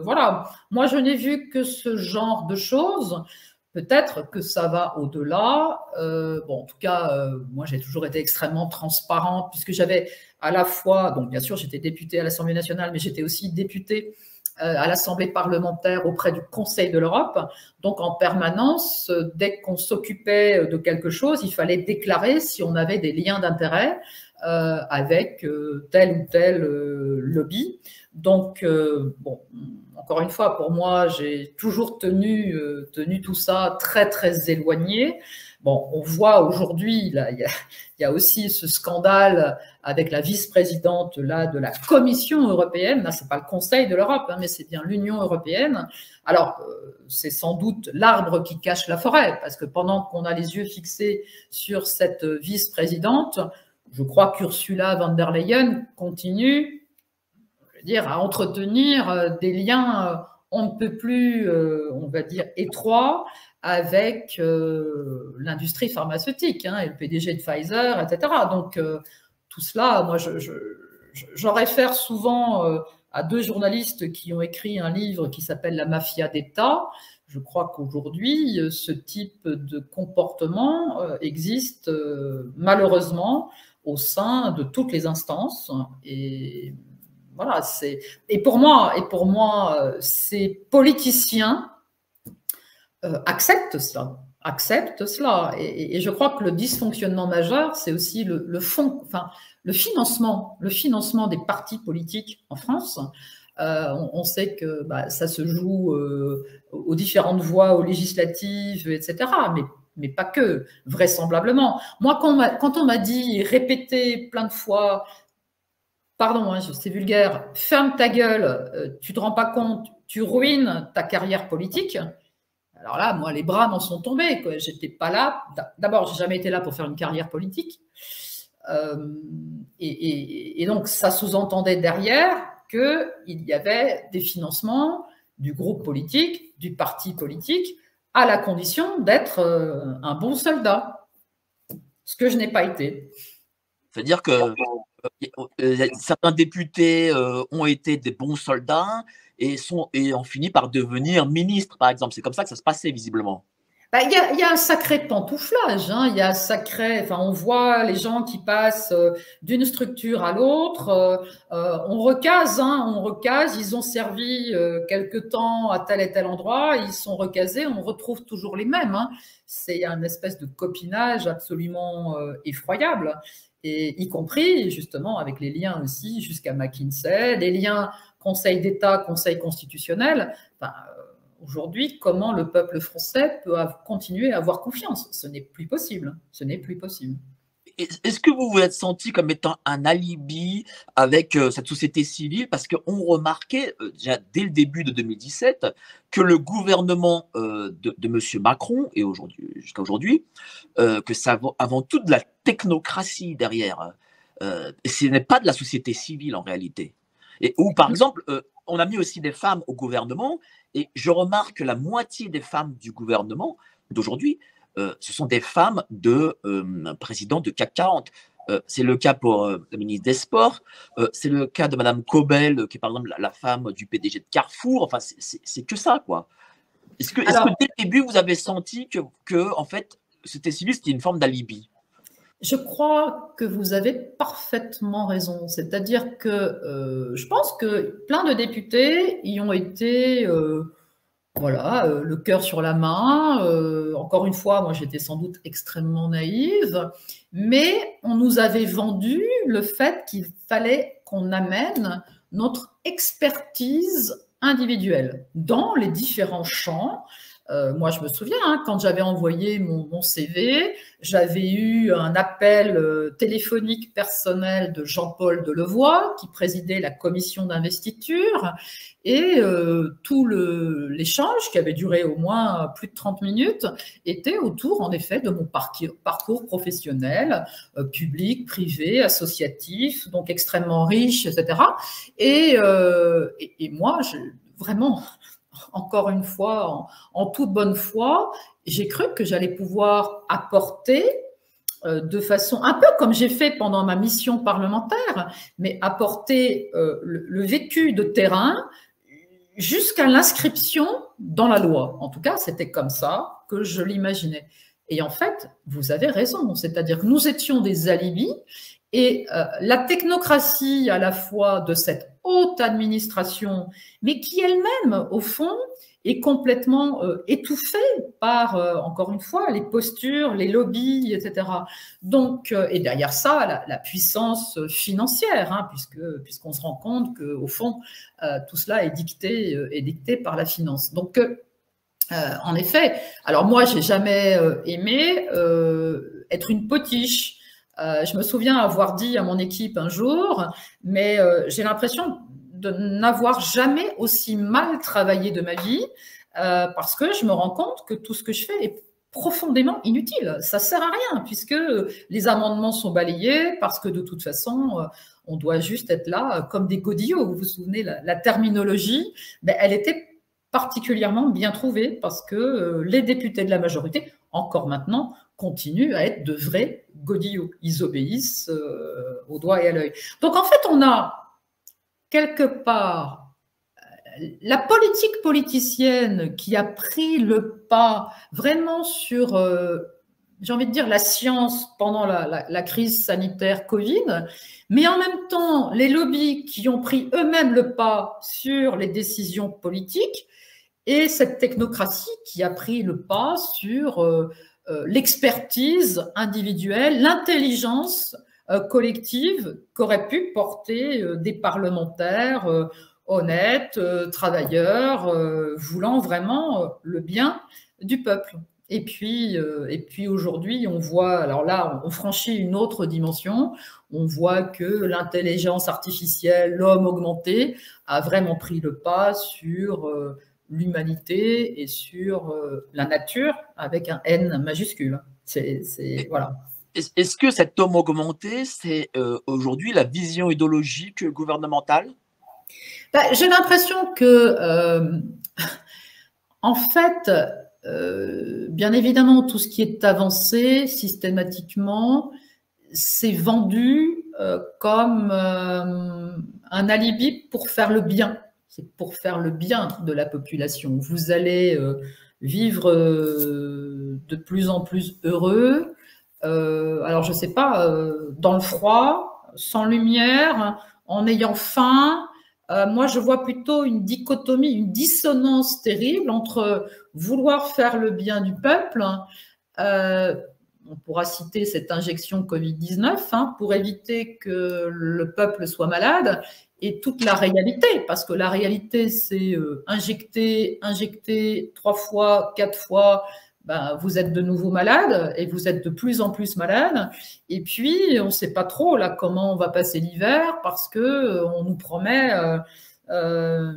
voilà. Moi, je n'ai vu que ce genre de choses. Peut-être que ça va au-delà. Bon, en tout cas, moi, j'ai toujours été extrêmement transparente puisque j'avais à la fois, donc bien sûr, j'étais députée à l'Assemblée nationale, mais j'étais aussi députée à l'Assemblée parlementaire auprès du Conseil de l'Europe. Donc, en permanence, dès qu'on s'occupait de quelque chose, il fallait déclarer si on avait des liens d'intérêt avec tel ou tel lobby. Donc, bon, encore une fois, pour moi, j'ai toujours tenu tout ça très, très éloigné. Bon, on voit aujourd'hui, il y a aussi ce scandale avec la vice-présidente là de la Commission européenne. Là, c'est pas le Conseil de l'Europe, hein, mais c'est bien l'Union européenne. Alors, c'est sans doute l'arbre qui cache la forêt, parce que pendant qu'on a les yeux fixés sur cette vice-présidente, je crois qu'Ursula von der Leyen continue, je veux dire, à entretenir des liens on ne peut plus, on va dire, étroits avec l'industrie pharmaceutique, hein, et le PDG de Pfizer, etc. Donc, tout cela, moi, j'en réfère souvent à deux journalistes qui ont écrit un livre qui s'appelle La mafia d'État. Je crois qu'aujourd'hui, ce type de comportement existe malheureusement au sein de toutes les instances. Et voilà, et pour moi, ces politiciens acceptent cela. Et je crois que le dysfonctionnement majeur, c'est aussi le financement des partis politiques en France. On sait que ça se joue aux différentes voies, aux législatives, etc. Mais pas que, vraisemblablement. Moi, quand on m'a dit, répété plein de fois, pardon, hein, c'est vulgaire, ferme ta gueule, tu te rends pas compte, tu ruines ta carrière politique. Alors là, moi, les bras m'en sont tombés. J'étais pas là. D'abord, j'ai jamais été là pour faire une carrière politique. Et donc, ça sous-entendait derrière qu'il y avait des financements du groupe politique, du parti politique, à la condition d'être un bon soldat. Ce que je n'ai pas été. C'est-à-dire que certains députés ont été des bons soldats et ont fini par devenir ministres, par exemple. C'est comme ça que ça se passait, visiblement. Il y a un sacré pantouflage, hein. Il y a on voit les gens qui passent d'une structure à l'autre. On recase, ils ont servi quelque temps à tel et tel endroit, ils sont recasés, on retrouve toujours les mêmes, hein. C'est un espèce de copinage absolument effroyable, et y compris justement avec les liens aussi jusqu'à McKinsey, les liens Conseil d'État, Conseil constitutionnel. Aujourd'hui, comment le peuple français peut continuer à avoir confiance? Ce n'est plus possible. Ce n'est plus possible. Est-ce que vous vous êtes senti comme étant un alibi avec cette société civile? Parce qu'on remarquait déjà dès le début de 2017 que le gouvernement de M. Macron, et jusqu'à aujourd'hui, que ça avant tout de la technocratie derrière. Ce n'est pas de la société civile en réalité. Et où, par exemple, on a mis aussi des femmes au gouvernement, et je remarque que la moitié des femmes du gouvernement d'aujourd'hui ce sont des femmes de présidents de CAC 40. C'est le cas pour la ministre des Sports, c'est le cas de Madame Cobel, qui est par exemple la femme du PDG de Carrefour. Enfin, c'est que ça, quoi. Est-ce que dès le début, vous avez senti que en fait, c'était civil, c'était une forme d'alibi? Je crois que vous avez parfaitement raison. C'est-à-dire que je pense que plein de députés y ont été, voilà, le cœur sur la main. Encore une fois, moi j'étais sans doute extrêmement naïve, mais on nous avait vendu le fait qu'il fallait qu'on amène notre expertise individuelle dans les différents champs. Moi, je me souviens, hein, quand j'avais envoyé mon CV, j'avais eu un appel téléphonique personnel de Jean-Paul Delevoye, qui présidait la commission d'investiture, et tout l'échange, qui avait duré au moins plus de 30 minutes, était autour, en effet, de mon parcours professionnel, public, privé, associatif, donc extrêmement riche, etc. Et moi, vraiment... Encore une fois, en toute bonne foi, j'ai cru que j'allais pouvoir apporter de façon, un peu comme j'ai fait pendant ma mission parlementaire, mais apporter le vécu de terrain jusqu'à l'inscription dans la loi. En tout cas, c'était comme ça que je l'imaginais. Et en fait, vous avez raison, c'est-à-dire que nous étions des alibis, et la technocratie à la fois de cette haute administration, mais qui elle-même, au fond, est complètement étouffée par, encore une fois, les postures, les lobbies, etc. Donc, et derrière ça, la puissance financière, hein, puisqu'on se rend compte qu'au fond, tout cela est dicté par la finance. Donc, en effet, alors moi, j'ai jamais aimé être une potiche. Je me souviens avoir dit à mon équipe un jour, mais j'ai l'impression de n'avoir jamais aussi mal travaillé de ma vie, parce que je me rends compte que tout ce que je fais est profondément inutile. Ça sert à rien, puisque les amendements sont balayés, parce que de toute façon, on doit juste être là comme des godillots. Vous vous souvenez, la terminologie, ben, elle était particulièrement bien trouvée, parce que les députés de la majorité, encore maintenant, continuent à être de vrais godillots. Ils obéissent au doigt et à l'œil. Donc en fait, on a quelque part la politique politicienne qui a pris le pas vraiment sur, j'ai envie de dire, la science pendant la crise sanitaire Covid, mais en même temps, les lobbies qui ont pris eux-mêmes le pas sur les décisions politiques, et cette technocratie qui a pris le pas sur l'expertise individuelle, l'intelligence collective qu'auraient pu porter des parlementaires honnêtes, travailleurs, voulant vraiment le bien du peuple. Et puis aujourd'hui, on voit, alors là, on franchit une autre dimension, on voit que l'intelligence artificielle, l'homme augmenté, a vraiment pris le pas sur l'humanité et sur la nature avec un N majuscule. Voilà. Est-ce que cet homme augmenté, c'est aujourd'hui la vision idéologique gouvernementale? J'ai l'impression que, en fait, bien évidemment, tout ce qui est avancé systématiquement, c'est vendu comme un alibi pour faire le bien. C'est pour faire le bien de la population. Vous allez vivre de plus en plus heureux. Alors, je ne sais pas, dans le froid, sans lumière, en ayant faim. Moi, je vois plutôt une dichotomie, une dissonance terrible entre vouloir faire le bien du peuple. On pourra citer cette injection Covid-19 hein, pour éviter que le peuple soit malade, et toute la réalité, parce que la réalité, c'est injecter 3 fois, 4 fois, ben, vous êtes de nouveau malade et vous êtes de plus en plus malade. Et puis, on ne sait pas trop là comment on va passer l'hiver parce que on nous promet, voilà,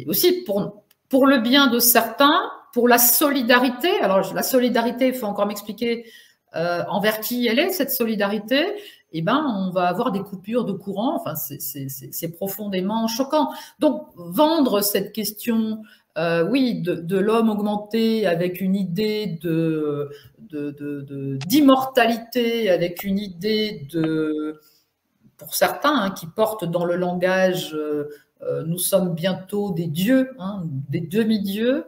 aussi pour le bien de certains, pour la solidarité. Alors, la solidarité, il faut encore m'expliquer envers qui elle est, cette solidarité. Eh ben, on va avoir des coupures de courant. Enfin, c'est profondément choquant. Donc, vendre cette question oui, de l'homme augmenté avec une idée d'immortalité, avec une idée pour certains, hein, qui portent dans le langage nous sommes bientôt des dieux, hein, des demi-dieux.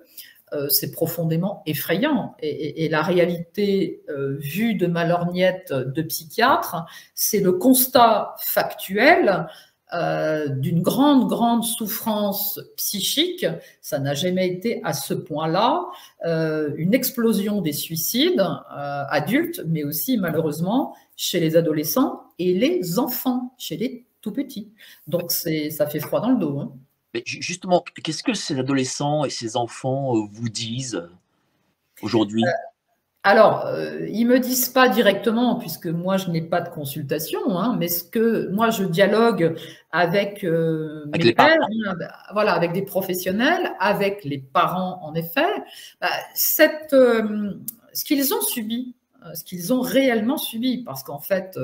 C'est profondément effrayant. Et la réalité vue de ma lorgnette de psychiatre, c'est le constat factuel d'une grande, grande souffrance psychique. Ça n'a jamais été à ce point-là. Une explosion des suicides adultes, mais aussi malheureusement chez les adolescents et les enfants, chez les tout petits. Donc ça fait froid dans le dos, hein. Mais justement, qu'est-ce que ces adolescents et ces enfants vous disent aujourd'hui? Alors, ils me disent pas directement, puisque moi je n'ai pas de consultation, hein, mais ce que moi je dialogue avec mes pairs, hein, voilà, avec des professionnels, avec les parents en effet, ce qu'ils ont subi, ce qu'ils ont réellement subi, parce qu'en fait,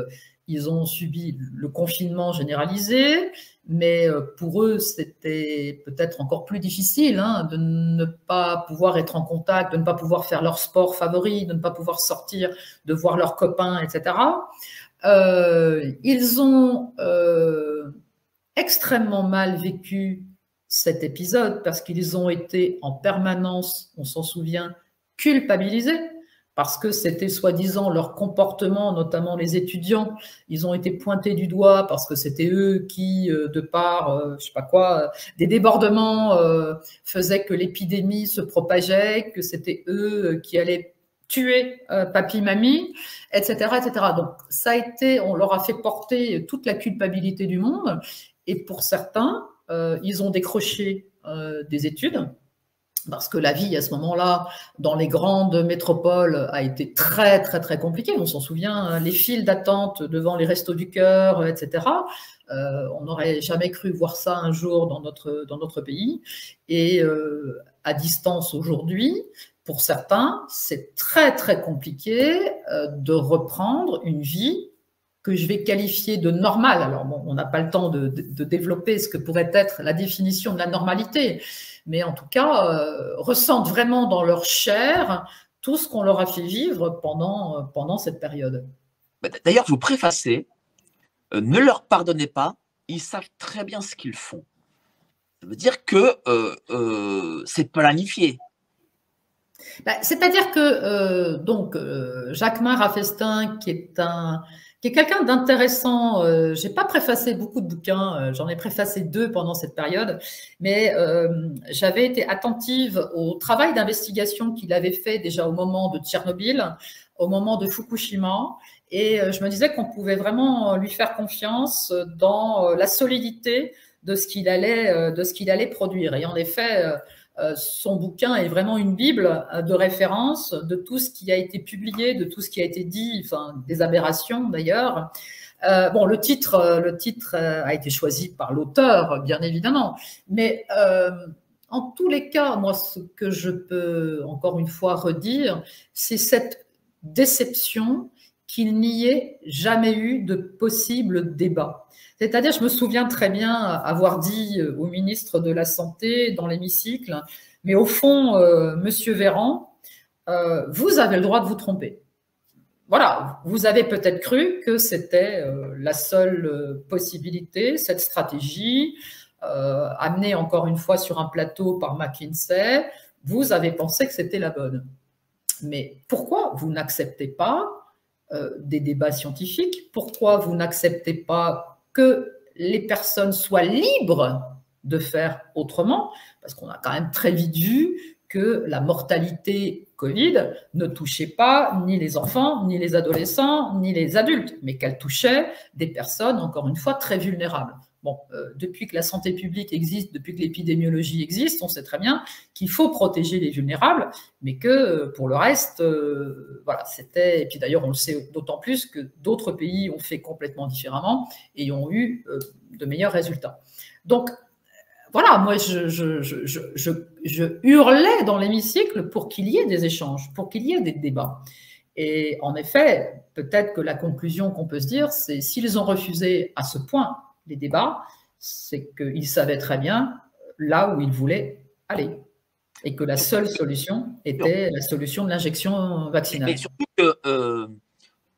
ils ont subi le confinement généralisé, mais pour eux, c'était peut-être encore plus difficile, hein, de ne pas pouvoir être en contact, de ne pas pouvoir faire leur sport favori, de ne pas pouvoir sortir, de voir leurs copains, etc. Ils ont extrêmement mal vécu cet épisode parce qu'ils ont été en permanence, on s'en souvient, culpabilisés, parce que c'était soi-disant leur comportement, notamment les étudiants, ils ont été pointés du doigt parce que c'était eux qui, de par, je sais pas quoi, des débordements faisaient que l'épidémie se propageait, que c'était eux qui allaient tuer papy, mamie, etc., etc. Donc ça a été, on leur a fait porter toute la culpabilité du monde, et pour certains, ils ont décroché des études, parce que la vie à ce moment-là, dans les grandes métropoles, a été très, très, très compliquée. On s'en souvient, les files d'attente devant les Restos du Cœur, etc. On n'aurait jamais cru voir ça un jour dans notre pays. Et à distance aujourd'hui, pour certains, c'est très, très compliqué de reprendre une vie que je vais qualifier de normale. Alors bon, on n'a pas le temps de développer ce que pourrait être la définition de la normalité, mais en tout cas, ressentent vraiment dans leur chair tout ce qu'on leur a fait vivre pendant cette période. D'ailleurs, vous préfacez, ne leur pardonnez pas, ils savent très bien ce qu'ils font. Ça veut dire que c'est planifié. C'est-à-dire que Jacquemin Raffestin, qui est quelqu'un d'intéressant. J'ai pas préfacé beaucoup de bouquins, j'en ai préfacé 2 pendant cette période, mais j'avais été attentive au travail d'investigation qu'il avait fait déjà au moment de Tchernobyl, au moment de Fukushima, et je me disais qu'on pouvait vraiment lui faire confiance dans la solidité de ce qu'il allait produire. Et en effet, son bouquin est vraiment une bible de référence de tout ce qui a été publié, de tout ce qui a été dit, enfin des aberrations d'ailleurs. Bon, le titre a été choisi par l'auteur, bien évidemment, mais en tous les cas, moi, ce que je peux encore une fois redire, c'est cette déception qu'il n'y ait jamais eu de possible débat. C'est-à-dire, je me souviens très bien avoir dit au ministre de la Santé dans l'hémicycle, mais au fond, Monsieur Véran, vous avez le droit de vous tromper. Voilà, vous avez peut-être cru que c'était la seule possibilité, cette stratégie, amenée encore une fois sur un plateau par McKinsey, vous avez pensé que c'était la bonne. Mais pourquoi vous n'acceptez pas des débats scientifiques? Pourquoi vous n'acceptez pas que les personnes soient libres de faire autrement? Parce qu'on a quand même très vite vu que la mortalité Covid ne touchait pas ni les enfants, ni les adolescents, ni les adultes, mais qu'elle touchait des personnes, encore une fois, très vulnérables. Bon, depuis que la santé publique existe, depuis que l'épidémiologie existe, on sait très bien qu'il faut protéger les vulnérables, mais que pour le reste, voilà, c'était. Et puis d'ailleurs, on le sait d'autant plus que d'autres pays ont fait complètement différemment et ont eu de meilleurs résultats. Donc, voilà, moi, je hurlais dans l'hémicycle pour qu'il y ait des échanges, pour qu'il y ait des débats. Et en effet, peut-être que la conclusion qu'on peut se dire, c'est s'ils ont refusé à ce point les débats, c'est qu'ils savaient très bien là où ils voulaient aller. et que la seule solution était la solution de l'injection vaccinale. Mais surtout que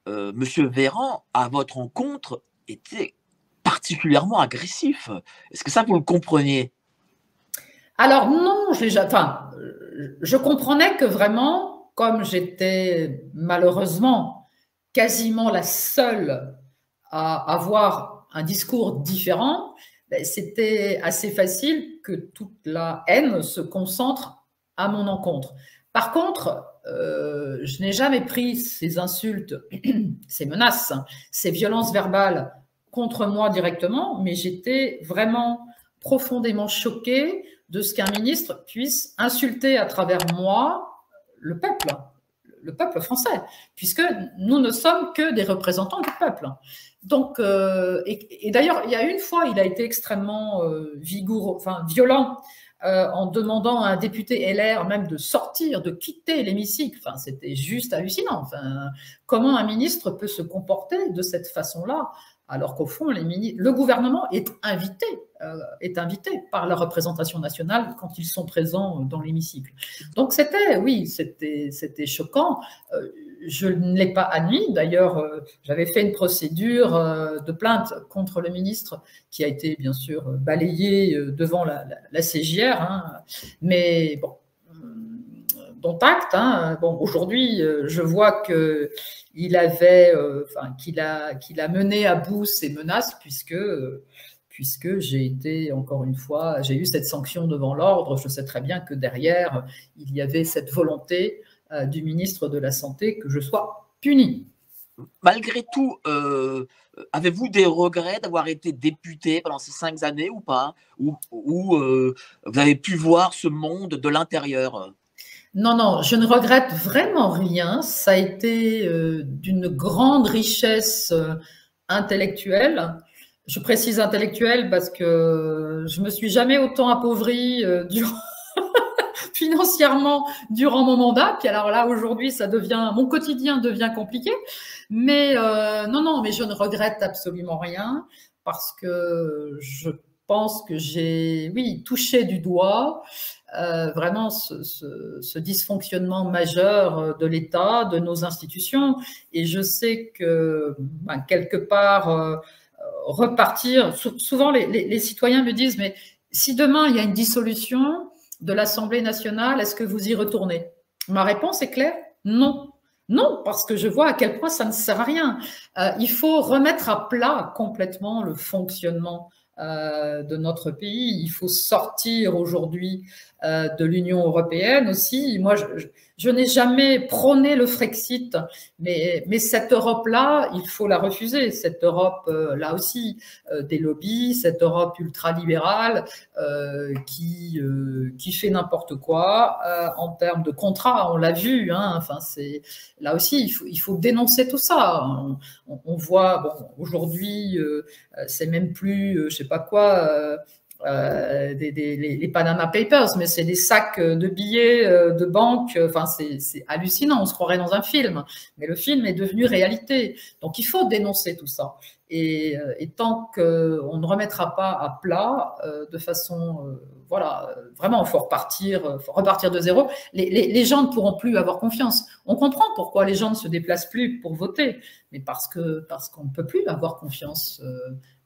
M. Véran, à votre rencontre, était particulièrement agressif. Est-ce que ça, vous le compreniez? Alors non, je comprenais que vraiment, comme j'étais malheureusement quasiment la seule à avoir un discours différent, c'était assez facile que toute la haine se concentre à mon encontre. Par contre, je n'ai jamais pris ces insultes, ces menaces, ces violences verbales contre moi directement, mais j'étais vraiment profondément choquée de ce qu'un ministre puisse insulter à travers moi le peuple français, puisque nous ne sommes que des représentants du peuple. Donc, et d'ailleurs, il y a une fois, il a été extrêmement violent en demandant à un député LR même de sortir, de quitter l'hémicycle. Enfin, c'était juste hallucinant. Enfin, comment un ministre peut se comporter de cette façon-là, alors qu'au fond, le gouvernement est invité par la représentation nationale quand ils sont présents dans l'hémicycle. Donc c'était choquant. Je ne l'ai pas admis. D'ailleurs, j'avais fait une procédure de plainte contre le ministre qui a été bien sûr balayée devant la CJR. Hein. Mais bon, dont acte. Hein. Bon, aujourd'hui, je vois que qu'il a mené à bout ces menaces puisque j'ai été, encore une fois, j'ai eu cette sanction devant l'ordre. Je sais très bien que derrière, il y avait cette volonté du ministre de la Santé que je sois puni. Malgré tout, avez-vous des regrets d'avoir été député pendant ces 5 années ou pas? Ou vous avez pu voir ce monde de l'intérieur? Non, je ne regrette vraiment rien. Ça a été d'une grande richesse intellectuelle. Je précise intellectuelle parce que je me suis jamais autant appauvrie financièrement durant mon mandat. Puis alors là, aujourd'hui, mon quotidien devient compliqué. Mais non, mais je ne regrette absolument rien parce que je pense que j'ai, oui, touché du doigt vraiment ce dysfonctionnement majeur de l'État, de nos institutions. Et je sais que quelque part, repartir, souvent les citoyens me disent, mais si demain il y a une dissolution de l'Assemblée nationale, est-ce que vous y retournez? Ma réponse est claire, non. Non, parce que je vois à quel point ça ne sert à rien. Il faut remettre à plat complètement le fonctionnement de notre pays. Il faut sortir aujourd'hui de l'Union européenne aussi. Moi, je n'ai jamais prôné le Frexit, mais cette Europe-là, il faut la refuser. Cette Europe, là aussi, des lobbies, cette Europe ultralibérale qui fait n'importe quoi en termes de contrats. On l'a vu. Hein, enfin, là aussi, il faut dénoncer tout ça. On voit, bon, aujourd'hui, c'est même plus, je sais pas quoi. Les Panama Papers, mais c'est des sacs de billets de banque. Enfin, c'est hallucinant. On se croirait dans un film, mais le film est devenu réalité. Donc, il faut dénoncer tout ça. Et tant qu'on ne remettra pas à plat de façon, voilà, vraiment, il faut repartir de zéro. Les gens ne pourront plus avoir confiance. On comprend pourquoi les gens ne se déplacent plus pour voter, mais parce qu'on ne peut plus avoir confiance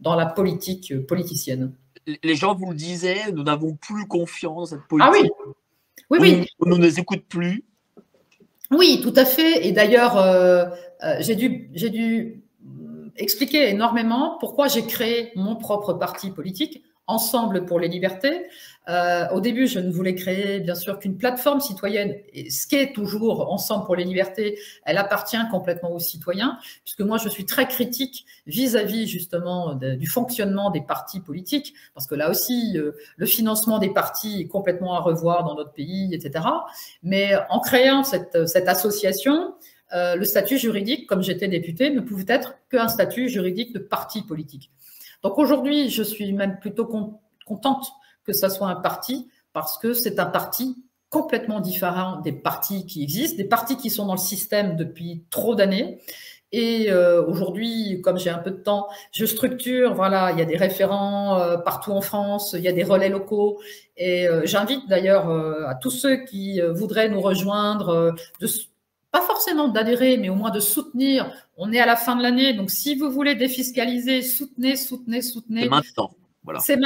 dans la politique politicienne. Les gens vous le disaient, nous n'avons plus confiance dans cette politique. Ah oui, oui. On ne nous écoute plus. Oui, tout à fait. Et d'ailleurs, j'ai dû expliquer énormément pourquoi j'ai créé mon propre parti politique, Ensemble pour les libertés. Au début, je ne voulais créer, bien sûr, qu'une plateforme citoyenne. Et ce qu'est toujours Ensemble pour les libertés, elle appartient complètement aux citoyens, puisque moi, je suis très critique vis-à-vis, justement, du fonctionnement des partis politiques, parce que là aussi, le financement des partis est complètement à revoir dans notre pays, etc. Mais en créant cette association, le statut juridique, comme j'étais députée, ne pouvait être qu'un statut juridique de parti politique. Donc aujourd'hui, je suis même plutôt contente que ça soit un parti, parce que c'est un parti complètement différent des partis qui existent, des partis qui sont dans le système depuis trop d'années Et aujourd'hui, comme j'ai un peu de temps, je structure, voilà, il y a des référents partout en France, il y a des relais locaux. Et j'invite d'ailleurs à tous ceux qui voudraient nous rejoindre, pas forcément d'adhérer, mais au moins de soutenir. On est à la fin de l'année, donc si vous voulez défiscaliser, soutenez, soutenez, C'est soutenez. maintenant. Voilà. C'est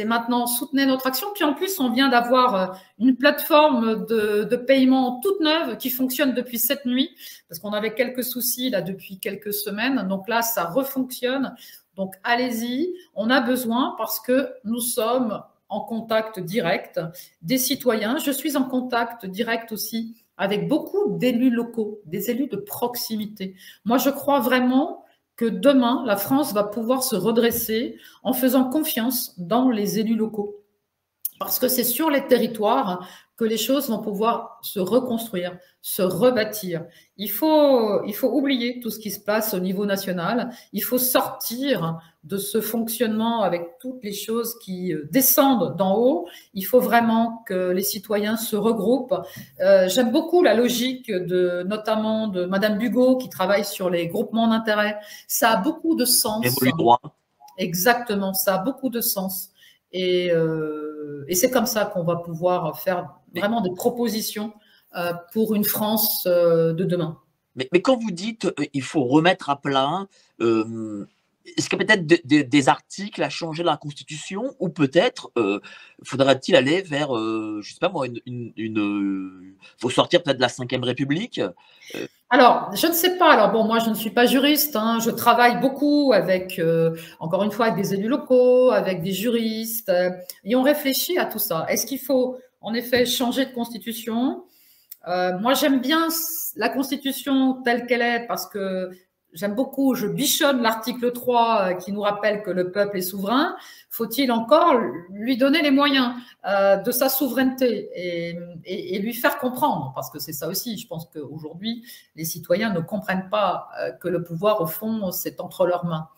maintenant, soutenez notre action. Puis en plus, on vient d'avoir une plateforme de paiement toute neuve qui fonctionne depuis cette nuit, parce qu'on avait quelques soucis là depuis quelques semaines. Donc là, ça refonctionne. Donc allez-y, on a besoin parce que nous sommes en contact direct des citoyens. Je suis en contact direct aussi avec beaucoup d'élus locaux, des élus de proximité. Moi, je crois vraiment que demain, la France va pouvoir se redresser en faisant confiance dans les élus locaux. Parce que c'est sur les territoires que les choses vont pouvoir se reconstruire, se rebâtir. Il faut oublier tout ce qui se passe au niveau national. Il faut sortir de ce fonctionnement avec toutes les choses qui descendent d'en haut. Il faut vraiment que les citoyens se regroupent. J'aime beaucoup la logique notamment de Madame Bugeaud qui travaille sur les groupements d'intérêt. Ça a beaucoup de sens. Évolue droit. Exactement, ça a beaucoup de sens. Et c'est comme ça qu'on va pouvoir faire vraiment des propositions pour une France de demain. Mais quand vous dites il faut remettre à plat, est-ce qu'il y a peut-être des articles à changer dans la Constitution ou peut-être faudrait-il aller vers, je ne sais pas moi, faut sortir peut-être de la Ve République. Alors, je ne sais pas. Alors bon, moi, je ne suis pas juriste. Hein. Je travaille beaucoup avec, encore une fois, avec des élus locaux, avec des juristes, et on réfléchit à tout ça. Est-ce qu'il faut, en effet, changer de constitution? Moi, j'aime bien la constitution telle qu'elle est parce que j'aime beaucoup, je bichonne l'article 3 qui nous rappelle que le peuple est souverain. Faut-il encore lui donner les moyens de sa souveraineté et lui faire comprendre, parce que c'est ça aussi, je pense qu'aujourd'hui, les citoyens ne comprennent pas que le pouvoir, au fond, c'est entre leurs mains.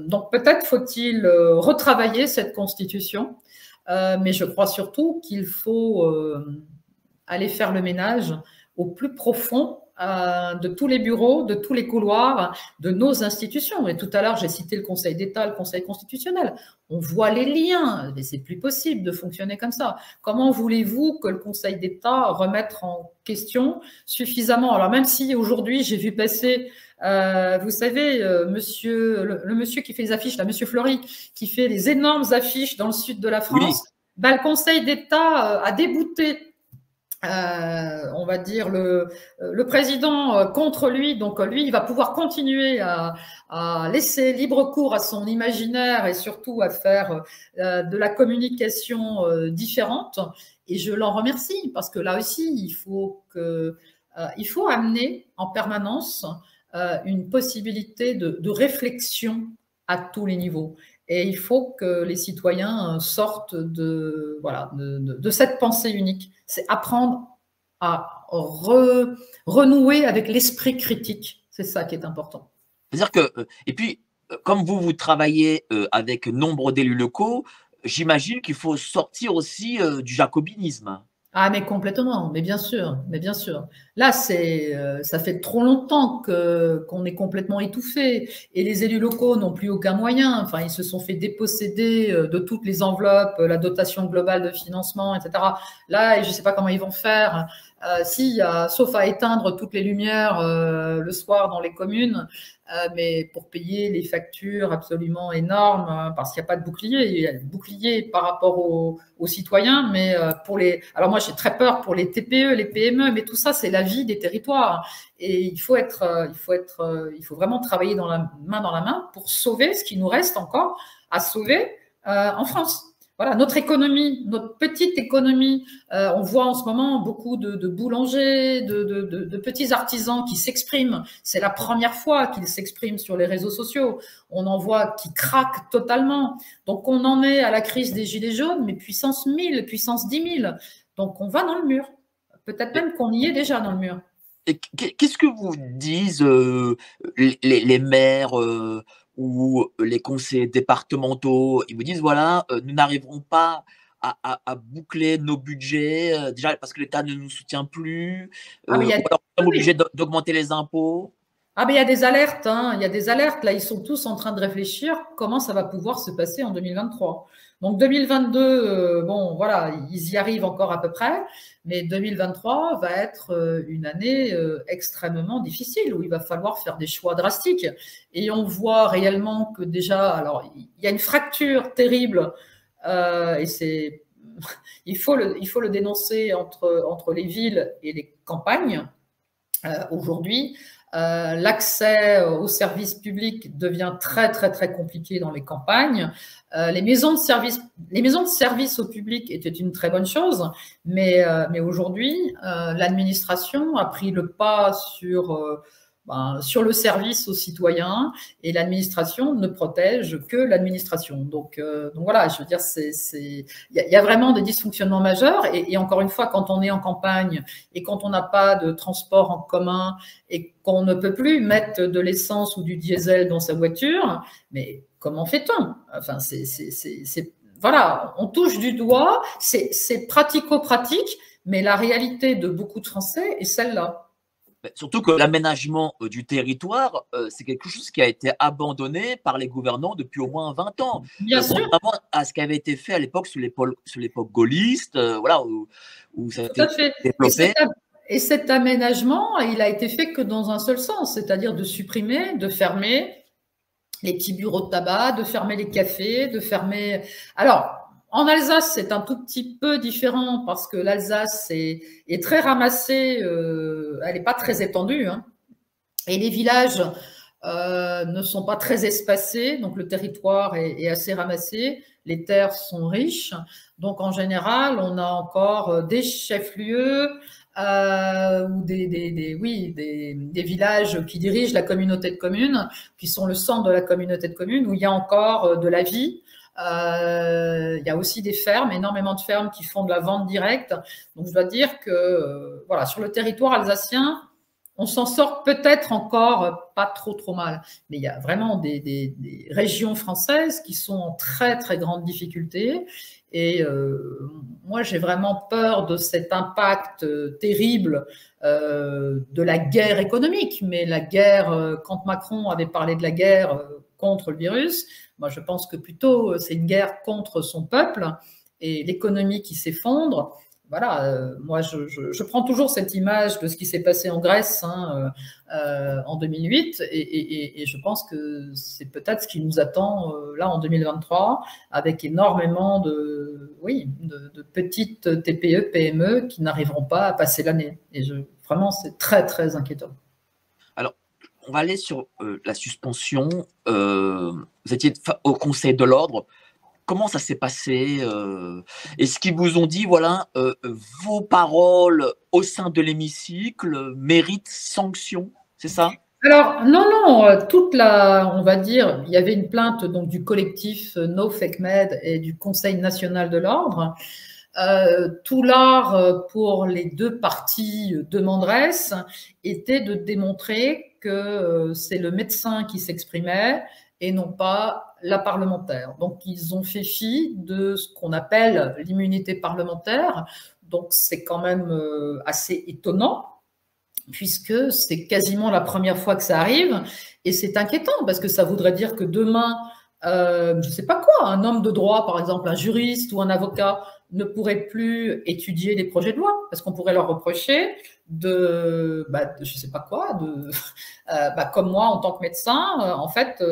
Donc peut-être faut-il retravailler cette constitution, mais je crois surtout qu'il faut aller faire le ménage au plus profond de tous les bureaux, de tous les couloirs, de nos institutions. Et tout à l'heure, j'ai cité le Conseil d'État, le Conseil constitutionnel. On voit les liens, mais c'est plus possible de fonctionner comme ça. Comment voulez-vous que le Conseil d'État remette en question suffisamment? Alors même si aujourd'hui, j'ai vu passer, vous savez, le monsieur qui fait les affiches, là, monsieur Fleury, qui fait les énormes affiches dans le sud de la France, oui. Ben, le Conseil d'État a débouté on va dire le président contre lui, donc lui il va pouvoir continuer à laisser libre cours à son imaginaire et surtout à faire de la communication différente, et je l'en remercie parce que là aussi il faut amener en permanence une possibilité de réflexion à tous les niveaux. Et il faut que les citoyens sortent de cette pensée unique. C'est apprendre à renouer avec l'esprit critique. C'est ça qui est important. C'est-à-dire que, et puis, comme vous travaillez avec nombre d'élus locaux, j'imagine qu'il faut sortir aussi du jacobinisme. Ah, mais complètement, mais bien sûr, mais bien sûr. Là, ça fait trop longtemps qu'on est complètement étouffé et les élus locaux n'ont plus aucun moyen. Enfin, ils se sont fait déposséder de toutes les enveloppes, la dotation globale de financement, etc. Là, je ne sais pas comment ils vont faire. Sauf à éteindre toutes les lumières le soir dans les communes, mais pour payer les factures absolument énormes, parce qu'il n'y a pas de bouclier. Il y a le bouclier par rapport aux citoyens, mais alors moi j'ai très peur pour les TPE, les PME, mais tout ça c'est la vie des territoires. Et il faut vraiment travailler main dans la main pour sauver ce qui nous reste encore à sauver en France. Voilà, notre économie, notre petite économie, on voit en ce moment beaucoup de boulangers, de petits artisans qui s'expriment. C'est la première fois qu'ils s'expriment sur les réseaux sociaux. On en voit qui craquent totalement. Donc, on en est à la crise des gilets jaunes, mais puissance 1000, puissance 10 000. Donc, on va dans le mur. Peut-être même qu'on y est déjà dans le mur. Qu'est-ce que vous disent les maires ou les conseillers départementaux? Ils vous disent, voilà, nous n'arriverons pas à boucler nos budgets, déjà parce que l'État ne nous soutient plus, ou alors nous sommes obligés d'augmenter les impôts. Ah, mais il y a des alertes, hein, il y a des alertes. Là, ils sont tous en train de réfléchir comment ça va pouvoir se passer en 2023. Donc 2022, bon, voilà, ils y arrivent encore à peu près, mais 2023 va être une année extrêmement difficile où il va falloir faire des choix drastiques. Et on voit réellement que déjà, alors, il y a une fracture terrible et c'est, il faut le dénoncer entre les villes et les campagnes aujourd'hui. L'accès aux services publics devient très très très compliqué dans les campagnes. Les maisons de service au public étaient une très bonne chose, mais aujourd'hui, l'administration a pris le pas sur le service aux citoyens et l'administration ne protège que l'administration. Donc voilà, je veux dire, il y a vraiment des dysfonctionnements majeurs et encore une fois, quand on est en campagne et quand on n'a pas de transport en commun et qu'on ne peut plus mettre de l'essence ou du diesel dans sa voiture, mais comment fait-on? Enfin, voilà, on touche du doigt, c'est pratico-pratique, mais la réalité de beaucoup de Français est celle-là. Surtout que l'aménagement du territoire, c'est quelque chose qui a été abandonné par les gouvernants depuis au moins 20 ans. Bien sûr, Contrairement à ce qui avait été fait à l'époque sous l'époque gaulliste, voilà, où ça a tout été à fait. développé. Et cet aménagement, il a été fait que dans un seul sens, c'est-à-dire de supprimer, de fermer les petits bureaux de tabac, de fermer les cafés, de fermer. Alors, en Alsace, c'est un tout petit peu différent parce que l'Alsace est très ramassée, elle n'est pas très étendue, hein, et les villages ne sont pas très espacés, donc le territoire est assez ramassé, les terres sont riches, donc en général, on a encore des chefs-lieux ou des villages qui dirigent la communauté de communes, qui sont le centre de la communauté de communes, où il y a encore de la vie. Il y a aussi des fermes, énormément de fermes qui font de la vente directe. Donc je dois dire que voilà, sur le territoire alsacien, on s'en sort peut-être encore pas trop mal, mais il y a vraiment des régions françaises qui sont en très très grande difficulté. Et moi, j'ai vraiment peur de cet impact terrible de la guerre économique. Mais la guerre, quand Macron avait parlé de la guerre contre le virus, moi, je pense que plutôt c'est une guerre contre son peuple et l'économie qui s'effondre. Voilà, moi je prends toujours cette image de ce qui s'est passé en Grèce hein, en 2008 et je pense que c'est peut-être ce qui nous attend là en 2023 avec énormément de petites TPE, PME qui n'arriveront pas à passer l'année. Et vraiment, c'est très très inquiétant. Alors, on va aller sur la suspension. Vous étiez au Conseil de l'Ordre. Comment ça s'est passé Est-ce qu'ils vous ont dit, voilà, vos paroles au sein de l'hémicycle méritent sanction, c'est ça? Alors, non, on va dire, il y avait une plainte donc, du collectif No Fake Med et du Conseil national de l'Ordre. Tout l'art pour les deux parties demanderesses était de démontrer que c'est le médecin qui s'exprimait et non pas la parlementaire. Donc, ils ont fait fi de ce qu'on appelle l'immunité parlementaire. Donc, c'est quand même assez étonnant puisque c'est quasiment la première fois que ça arrive. Et c'est inquiétant parce que ça voudrait dire que demain, je ne sais pas quoi, un homme de droit, par exemple, un juriste ou un avocat, ne pourrait plus étudier les projets de loi parce qu'on pourrait leur reprocher je ne sais pas quoi, comme moi en tant que médecin, en fait,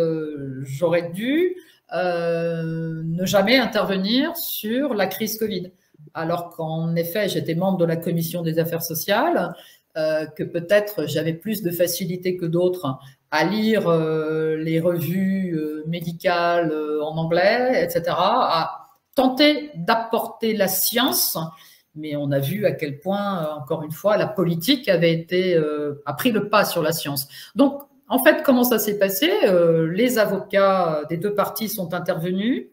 j'aurais dû ne jamais intervenir sur la crise Covid. Alors qu'en effet, j'étais membre de la commission des affaires sociales, que peut-être j'avais plus de facilité que d'autres à lire les revues médicales en anglais, etc., à tenter d'apporter la science, mais on a vu à quel point, encore une fois, la politique a pris le pas sur la science. Donc, en fait, comment ça s'est passé Les avocats des deux parties sont intervenus.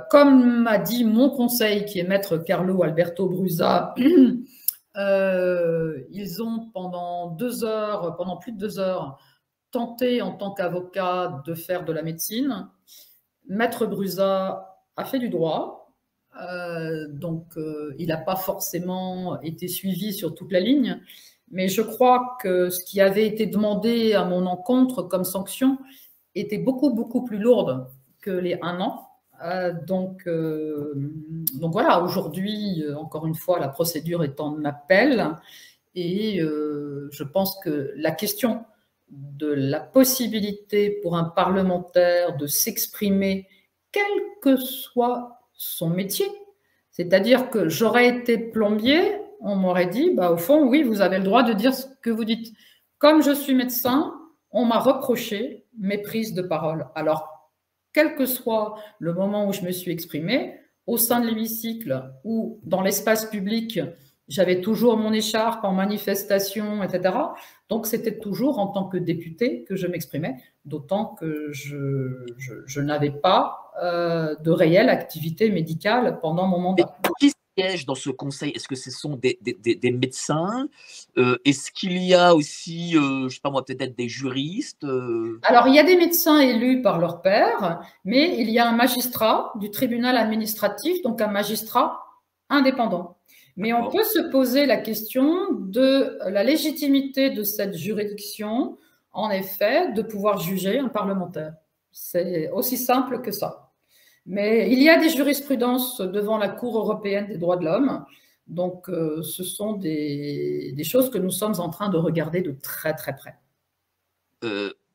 Comme m'a dit mon conseil, qui est maître Carlo Alberto Brusa, ils ont pendant plus de 2 heures, tenté en tant qu'avocat de faire de la médecine. Maître Brusa a fait du droit, donc il n'a pas forcément été suivi sur toute la ligne, mais je crois que ce qui avait été demandé à mon encontre comme sanction était beaucoup, beaucoup plus lourde que les 1 an. Donc voilà, aujourd'hui, encore une fois, la procédure est en appel et je pense que la question de la possibilité pour un parlementaire de s'exprimer, quel que soit son métier, c'est-à-dire que j'aurais été plombier, on m'aurait dit, bah, au fond, oui, vous avez le droit de dire ce que vous dites. Comme je suis médecin, on m'a reproché mes prises de parole. Alors, quel que soit le moment où je me suis exprimée, au sein de l'hémicycle ou dans l'espace public, j'avais toujours mon écharpe en manifestation, etc. Donc, c'était toujours en tant que député que je m'exprimais, d'autant que je n'avais pas de réelle activité médicale pendant mon mandat. Qui siège dans ce conseil? Est-ce que ce sont des médecins? Est-ce qu'il y a aussi, je ne sais pas moi, peut-être des juristes? Alors, il y a des médecins élus par leur père, mais il y a un magistrat du tribunal administratif, donc un magistrat indépendant. Mais on peut se poser la question de la légitimité de cette juridiction, en effet, de pouvoir juger un parlementaire. C'est aussi simple que ça. Mais il y a des jurisprudences devant la Cour européenne des droits de l'homme. Donc, ce sont des choses que nous sommes en train de regarder de très, très près.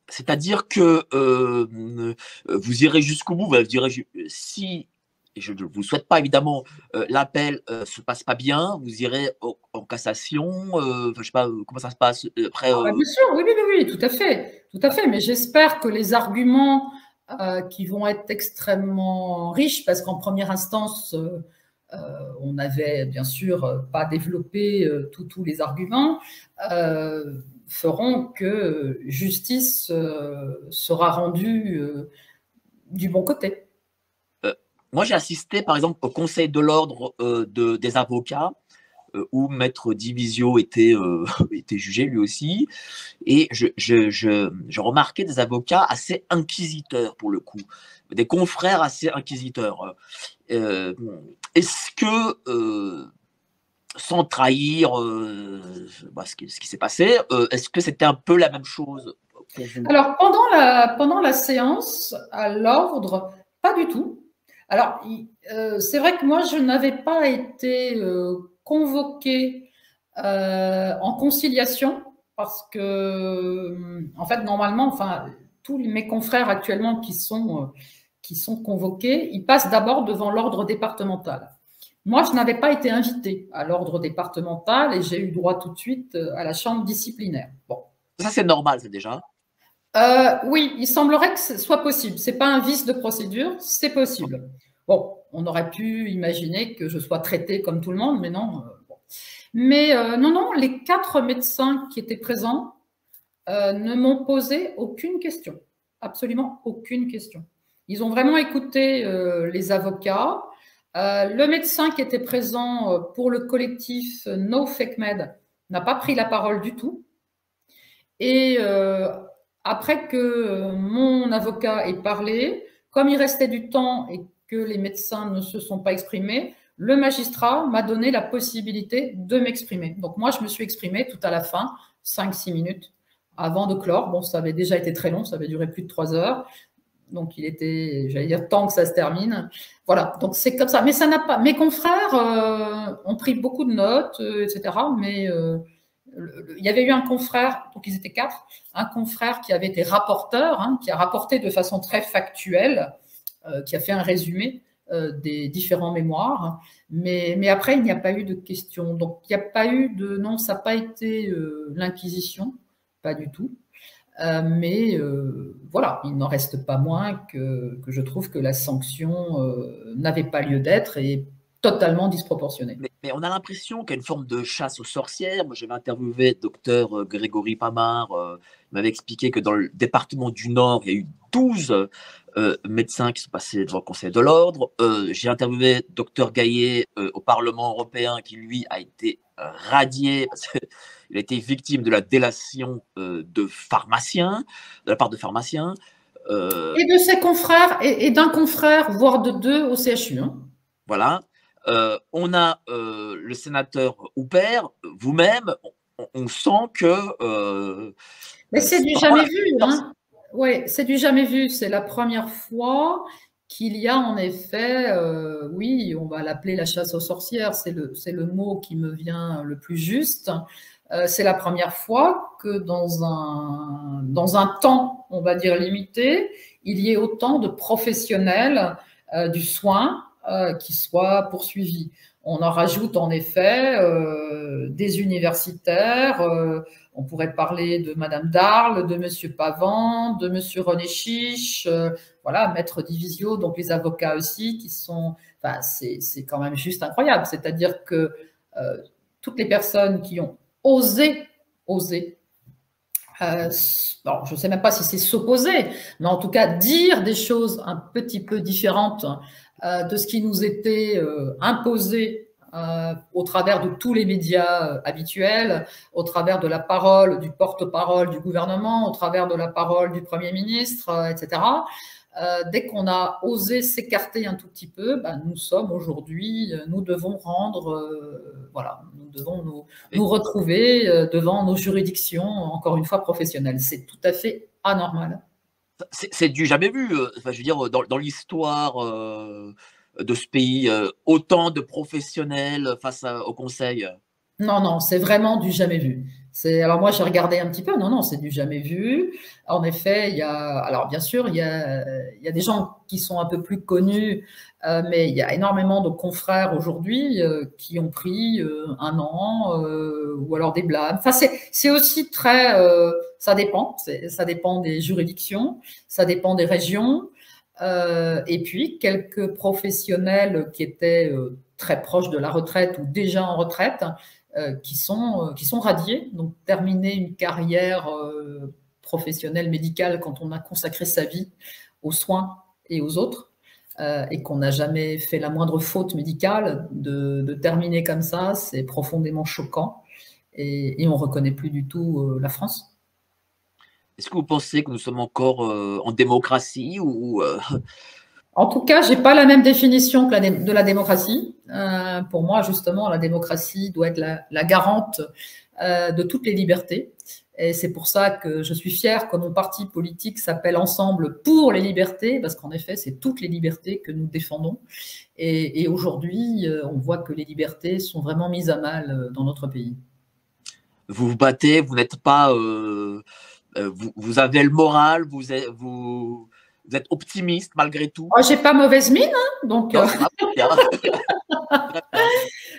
C'est-à-dire que vous irez jusqu'au bout, vous direz, si, et je ne vous souhaite pas évidemment, l'appel ne se passe pas bien, vous irez en cassation, je ne sais pas comment ça se passe après. Bien sûr, oui, oui, oui, tout à fait. Mais j'espère que les arguments qui vont être extrêmement riches, parce qu'en première instance, on n'avait bien sûr pas développé tous les arguments, feront que justice sera rendue du bon côté. Moi, j'ai assisté, par exemple, au Conseil de l'ordre des avocats, où Maître Divisio était jugé lui aussi, et je remarquais des avocats assez inquisiteurs, pour le coup, des confrères assez inquisiteurs. Est-ce que, sans trahir ce qui s'est passé, est-ce que c'était un peu la même chose pour vous? Alors, pendant la séance, à l'ordre, pas du tout. Alors, c'est vrai que moi, je n'avais pas été convoquée en conciliation parce que, en fait, normalement, enfin, tous mes confrères actuellement qui sont convoqués, ils passent d'abord devant l'ordre départemental. Moi, je n'avais pas été invitée à l'ordre départemental et j'ai eu droit tout de suite à la chambre disciplinaire. Bon. Ça, c'est normal, c'est déjà. Oui, il semblerait que ce soit possible. Ce n'est pas un vice de procédure, c'est possible. Bon, on aurait pu imaginer que je sois traitée comme tout le monde, mais non. Bon. Mais non, les 4 médecins qui étaient présents ne m'ont posé aucune question. Absolument aucune question. Ils ont vraiment écouté les avocats. Le médecin qui était présent pour le collectif No Fake Med n'a pas pris la parole du tout. Et après que mon avocat ait parlé, comme il restait du temps et que les médecins ne se sont pas exprimés, le magistrat m'a donné la possibilité de m'exprimer. Donc moi, je me suis exprimée tout à la fin, 5-6 minutes avant de clore. Bon, ça avait déjà été très long, ça avait duré plus de 3 heures. Donc il était, j'allais dire, temps que ça se termine. Voilà, donc c'est comme ça. Mais ça n'a pas. Mes confrères ont pris beaucoup de notes, etc. Mais il y avait eu un confrère, donc ils étaient 4, un confrère qui avait été rapporteur, qui a rapporté de façon très factuelle, qui a fait un résumé des différents mémoires. Mais après, il n'y a pas eu de questions. Donc il n'y a pas eu de. Non, ça n'a pas été l'inquisition, pas du tout. Mais voilà, il n'en reste pas moins que je trouve que la sanction n'avait pas lieu d'être et totalement disproportionnée. Mais on a l'impression qu'il y a une forme de chasse aux sorcières. Moi, j'avais interviewé docteur Grégory Pamard. Il m'avait expliqué que dans le département du Nord, il y a eu 12 médecins qui sont passés devant le Conseil de l'ordre. J'ai interviewé docteur Gaillet au Parlement européen qui, lui, a été radié parce qu'il a été victime de la délation de pharmaciens, de la part de pharmaciens. Et de ses confrères, et d'un confrère, voire de 2 au CHU. Voilà. On a le sénateur Houpert, vous-même, on sent que Mais c'est du jamais vu, hein. Oui, c'est du jamais vu. C'est la première fois qu'il y a en effet, oui, on va l'appeler la chasse aux sorcières, c'est le mot qui me vient le plus juste. C'est la première fois que dans un temps, on va dire limité, il y ait autant de professionnels du soin qui soient poursuivis. On en rajoute en effet des universitaires. On pourrait parler de Madame Darle, de Monsieur Pavant, de Monsieur René Chiche, voilà, Maître Divisio, donc les avocats aussi qui sont. Enfin, c'est quand même juste incroyable. C'est-à-dire que toutes les personnes qui ont osé, bon, je ne sais même pas si c'est s'opposer, mais en tout cas dire des choses un petit peu différentes de ce qui nous était imposé au travers de tous les médias habituels, au travers de la parole du porte-parole du gouvernement, au travers de la parole du Premier ministre, etc. Dès qu'on a osé s'écarter un tout petit peu, ben, nous sommes aujourd'hui, nous devons rendre, voilà, nous devons nous retrouver devant nos juridictions, encore une fois professionnelles. C'est tout à fait anormal. C'est du jamais vu. Enfin, je veux dire, dans l'histoire de ce pays, autant de professionnels face au Conseil. Non, non, c'est vraiment du jamais vu. Alors moi, j'ai regardé un petit peu. Non, non, c'est du jamais vu. En effet, alors bien sûr, il y a des gens qui sont un peu plus connus, mais il y a énormément de confrères aujourd'hui qui ont pris un an ou alors des blâmes. Enfin, c'est aussi très, ça dépend. Ça dépend des juridictions, ça dépend des régions. Et puis, quelques professionnels qui étaient très proches de la retraite ou déjà en retraite, qui sont radiés, donc terminer une carrière professionnelle médicale quand on a consacré sa vie aux soins et aux autres, et qu'on n'a jamais fait la moindre faute médicale, de terminer comme ça, c'est profondément choquant, et on ne reconnaît plus du tout la France. Est-ce que vous pensez que nous sommes encore en démocratie ou En tout cas, j'ai pas la même définition que de la démocratie. Pour moi, justement, la démocratie doit être la garante de toutes les libertés. Et c'est pour ça que je suis fière que mon parti politique s'appelle Ensemble pour les libertés, parce qu'en effet, c'est toutes les libertés que nous défendons. Et aujourd'hui, on voit que les libertés sont vraiment mises à mal dans notre pays. vous vous battez, vous n'êtes pas, vous avez le moral, vous êtes optimiste malgré tout? Oh, j'ai pas mauvaise mine, hein, donc. Non, ça va bien.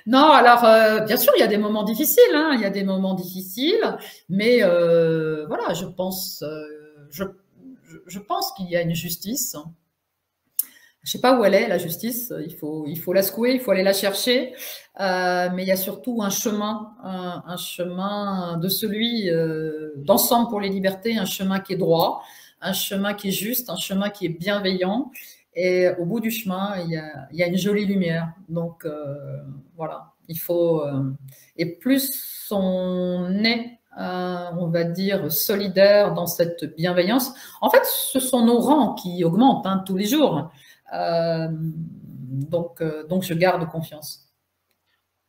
Non, alors bien sûr, il y a des moments difficiles, hein, il y a des moments difficiles, mais voilà, je pense qu'il y a une justice. Je ne sais pas où elle est, la justice. Il faut la secouer, il faut aller la chercher. Mais il y a surtout un chemin de celui d'Ensemble pour les libertés, un chemin qui est droit, un chemin qui est juste, un chemin qui est bienveillant. Et au bout du chemin, il y a une jolie lumière. Donc voilà, il faut. Et plus on est, on va dire, solidaire dans cette bienveillance. En fait, ce sont nos rangs qui augmentent hein, tous les jours. Donc, je garde confiance.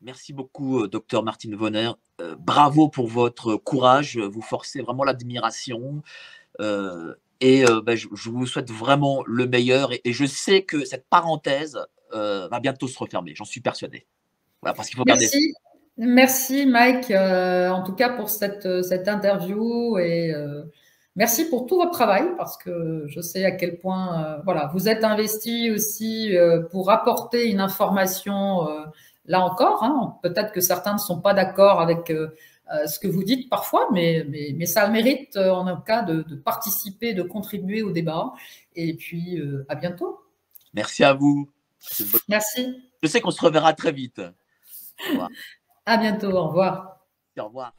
Merci beaucoup, docteur Martine Vonner. Bravo pour votre courage. Vous forcez vraiment l'admiration. Je vous souhaite vraiment le meilleur. Et je sais que cette parenthèse va bientôt se refermer. J'en suis persuadé. Voilà, parce qu'il faut garder. Merci, Mike, en tout cas pour cette interview. Et merci pour tout votre travail, parce que je sais à quel point voilà, vous êtes investi aussi pour apporter une information, là encore. Hein, peut-être que certains ne sont pas d'accord avec ce que vous dites parfois, mais ça a le mérite, en tout cas, de participer, de contribuer au débat. Et puis, à bientôt. Merci à vous. Merci. Je sais qu'on se reverra très vite. À bientôt. Au revoir. Au revoir.